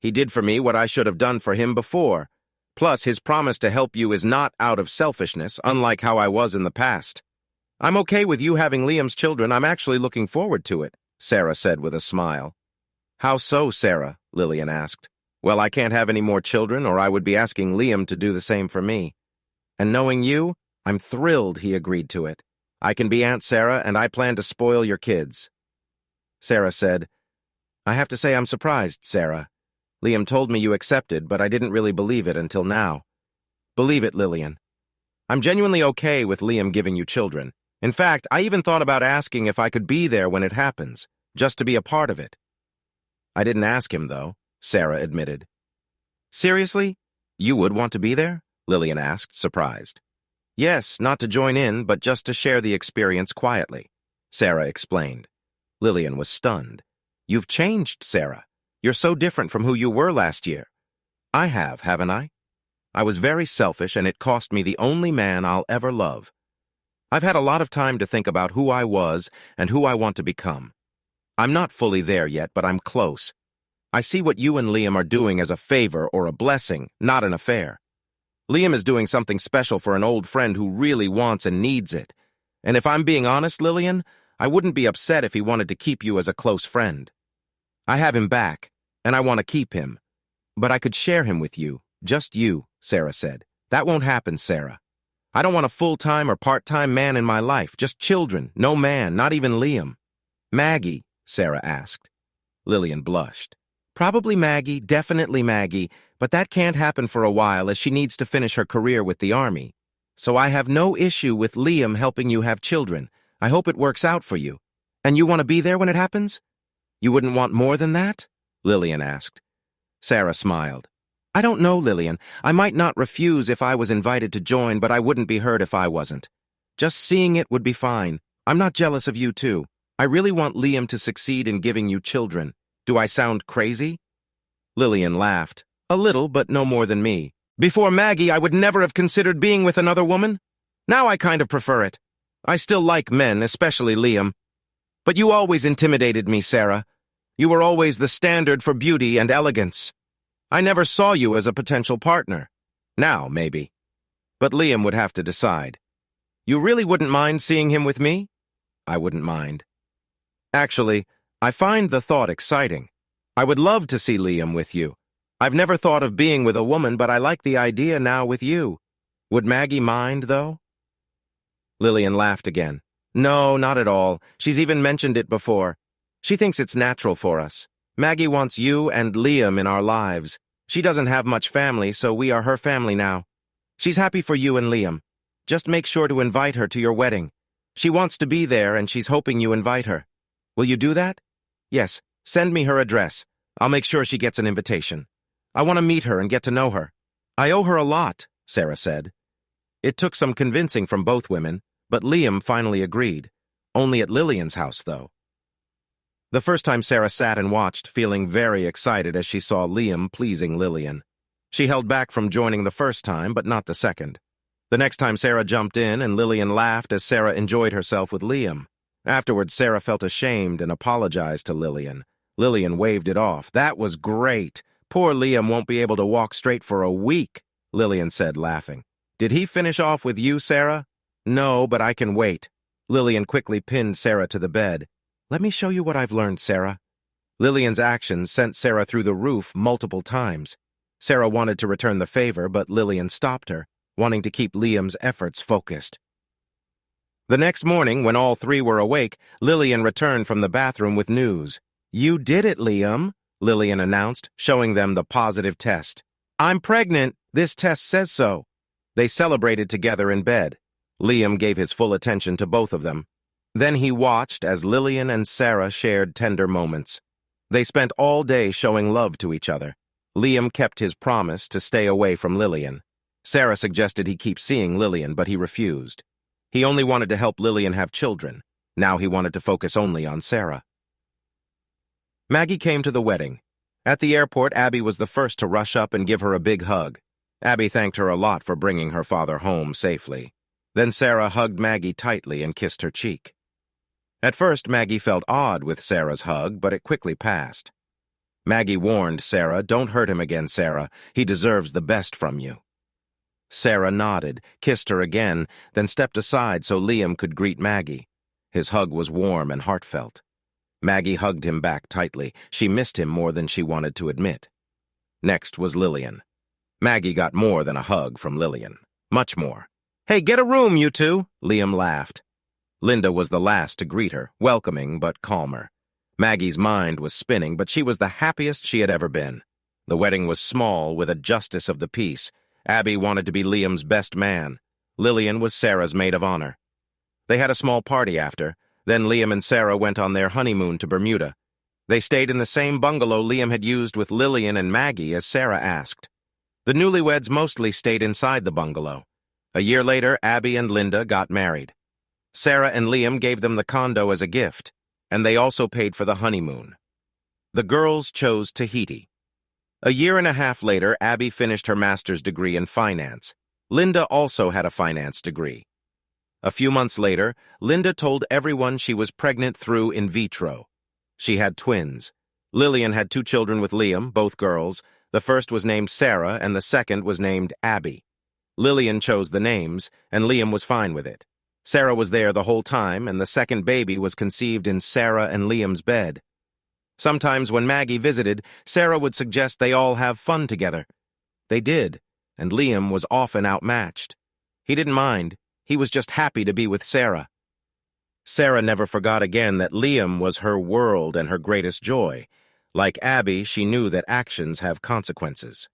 He did for me what I should have done for him before. Plus, his promise to help you is not out of selfishness, unlike how I was in the past. I'm okay with you having Liam's children. I'm actually looking forward to it, Sarah said with a smile. How so, Sarah? Lillian asked. Well, I can't have any more children, or I would be asking Liam to do the same for me. And knowing you, I'm thrilled he agreed to it. I can be Aunt Sarah, and I plan to spoil your kids. Sarah said, I have to say I'm surprised, Sarah. Liam told me you accepted, but I didn't really believe it until now. Believe it, Lillian. I'm genuinely okay with Liam giving you children. In fact, I even thought about asking if I could be there when it happens, just to be a part of it. I didn't ask him, though, Sarah admitted. Seriously? You would want to be there? Lillian asked, surprised. Yes, not to join in, but just to share the experience quietly, Sarah explained. Lillian was stunned. You've changed, Sarah. You're so different from who you were last year. I have, haven't I? I was very selfish, and it cost me the only man I'll ever love. I've had a lot of time to think about who I was and who I want to become. I'm not fully there yet, but I'm close. I see what you and Liam are doing as a favor or a blessing, not an affair. Liam is doing something special for an old friend who really wants and needs it. And if I'm being honest, Lillian, I wouldn't be upset if he wanted to keep you as a close friend. I have him back, and I want to keep him. But I could share him with you, just you, Sarah said. That won't happen, Sarah. I don't want a full-time or part-time man in my life, just children, no man, not even Liam. Maggie, Sarah asked. Lillian blushed. Probably Maggie, definitely Maggie, but that can't happen for a while as she needs to finish her career with the Army. So I have no issue with Liam helping you have children. I hope it works out for you. And you want to be there when it happens? You wouldn't want more than that? Lillian asked. Sarah smiled. I don't know, Lillian. I might not refuse if I was invited to join, but I wouldn't be hurt if I wasn't. Just seeing it would be fine. I'm not jealous of you, too. I really want Liam to succeed in giving you children. Do I sound crazy? Lillian laughed. A little, but no more than me. Before Maggie, I would never have considered being with another woman. Now I kind of prefer it. I still like men, especially Liam. But you always intimidated me, Sarah. You were always the standard for beauty and elegance. I never saw you as a potential partner. Now, maybe. But Liam would have to decide. You really wouldn't mind seeing him with me? I wouldn't mind. Actually, I find the thought exciting. I would love to see Liam with you. I've never thought of being with a woman, but I like the idea now with you. Would Maggie mind, though? Lillian laughed again. No, not at all. She's even mentioned it before. She thinks it's natural for us. Maggie wants you and Liam in our lives. She doesn't have much family, so we are her family now. She's happy for you and Liam. Just make sure to invite her to your wedding. She wants to be there, and she's hoping you invite her. Will you do that? Yes, send me her address. I'll make sure she gets an invitation. I want to meet her and get to know her. I owe her a lot, Sarah said. It took some convincing from both women, but Liam finally agreed. Only at Lillian's house, though. The first time Sarah sat and watched, feeling very excited as she saw Liam pleasing Lillian. She held back from joining the first time, but not the second. The next time Sarah jumped in, and Lillian laughed as Sarah enjoyed herself with Liam. Afterwards, Sarah felt ashamed and apologized to Lillian. Lillian waved it off. That was great. Poor Liam won't be able to walk straight for a week, Lillian said, laughing. Did he finish off with you, Sarah? No, but I can wait. Lillian quickly pinned Sarah to the bed. Let me show you what I've learned, Sarah. Lillian's actions sent Sarah through the roof multiple times. Sarah wanted to return the favor, but Lillian stopped her, wanting to keep Liam's efforts focused. The next morning, when all three were awake, Lillian returned from the bathroom with news. You did it, Liam, Lillian announced, showing them the positive test. I'm pregnant. This test says so. They celebrated together in bed. Liam gave his full attention to both of them. Then he watched as Lillian and Sarah shared tender moments. They spent all day showing love to each other. Liam kept his promise to stay away from Lillian. Sarah suggested he keep seeing Lillian, but he refused. He only wanted to help Lillian have children. Now he wanted to focus only on Sarah. Maggie came to the wedding. At the airport, Abby was the first to rush up and give her a big hug. Abby thanked her a lot for bringing her father home safely. Then Sarah hugged Maggie tightly and kissed her cheek. At first, Maggie felt odd with Sarah's hug, but it quickly passed. Maggie warned Sarah, "Don't hurt him again, Sarah. He deserves the best from you." Sarah nodded, kissed her again, then stepped aside so Liam could greet Maggie. His hug was warm and heartfelt. Maggie hugged him back tightly. She missed him more than she wanted to admit. Next was Lillian. Maggie got more than a hug from Lillian. Much more. "Hey, get a room, you two," Liam laughed. Linda was the last to greet her, welcoming but calmer. Maggie's mind was spinning, but she was the happiest she had ever been. The wedding was small, with a justice of the peace. Abby wanted to be Liam's best man. Lillian was Sarah's maid of honor. They had a small party after. Then Liam and Sarah went on their honeymoon to Bermuda. They stayed in the same bungalow Liam had used with Lillian and Maggie as Sarah asked. The newlyweds mostly stayed inside the bungalow. A year later, Abby and Linda got married. Sarah and Liam gave them the condo as a gift, and they also paid for the honeymoon. The girls chose Tahiti. A year and a half later, Abby finished her master's degree in finance. Linda also had a finance degree. A few months later, Linda told everyone she was pregnant through in vitro. She had twins. Lillian had 2 children with Liam, both girls. The first was named Sarah, and the second was named Abby. Lillian chose the names, and Liam was fine with it. Sarah was there the whole time, and the second baby was conceived in Sarah and Liam's bed. Sometimes when Maggie visited, Sarah would suggest they all have fun together. They did, and Liam was often outmatched. He didn't mind. He was just happy to be with Sarah. Sarah never forgot again that Liam was her world and her greatest joy. Like Abby, she knew that actions have consequences.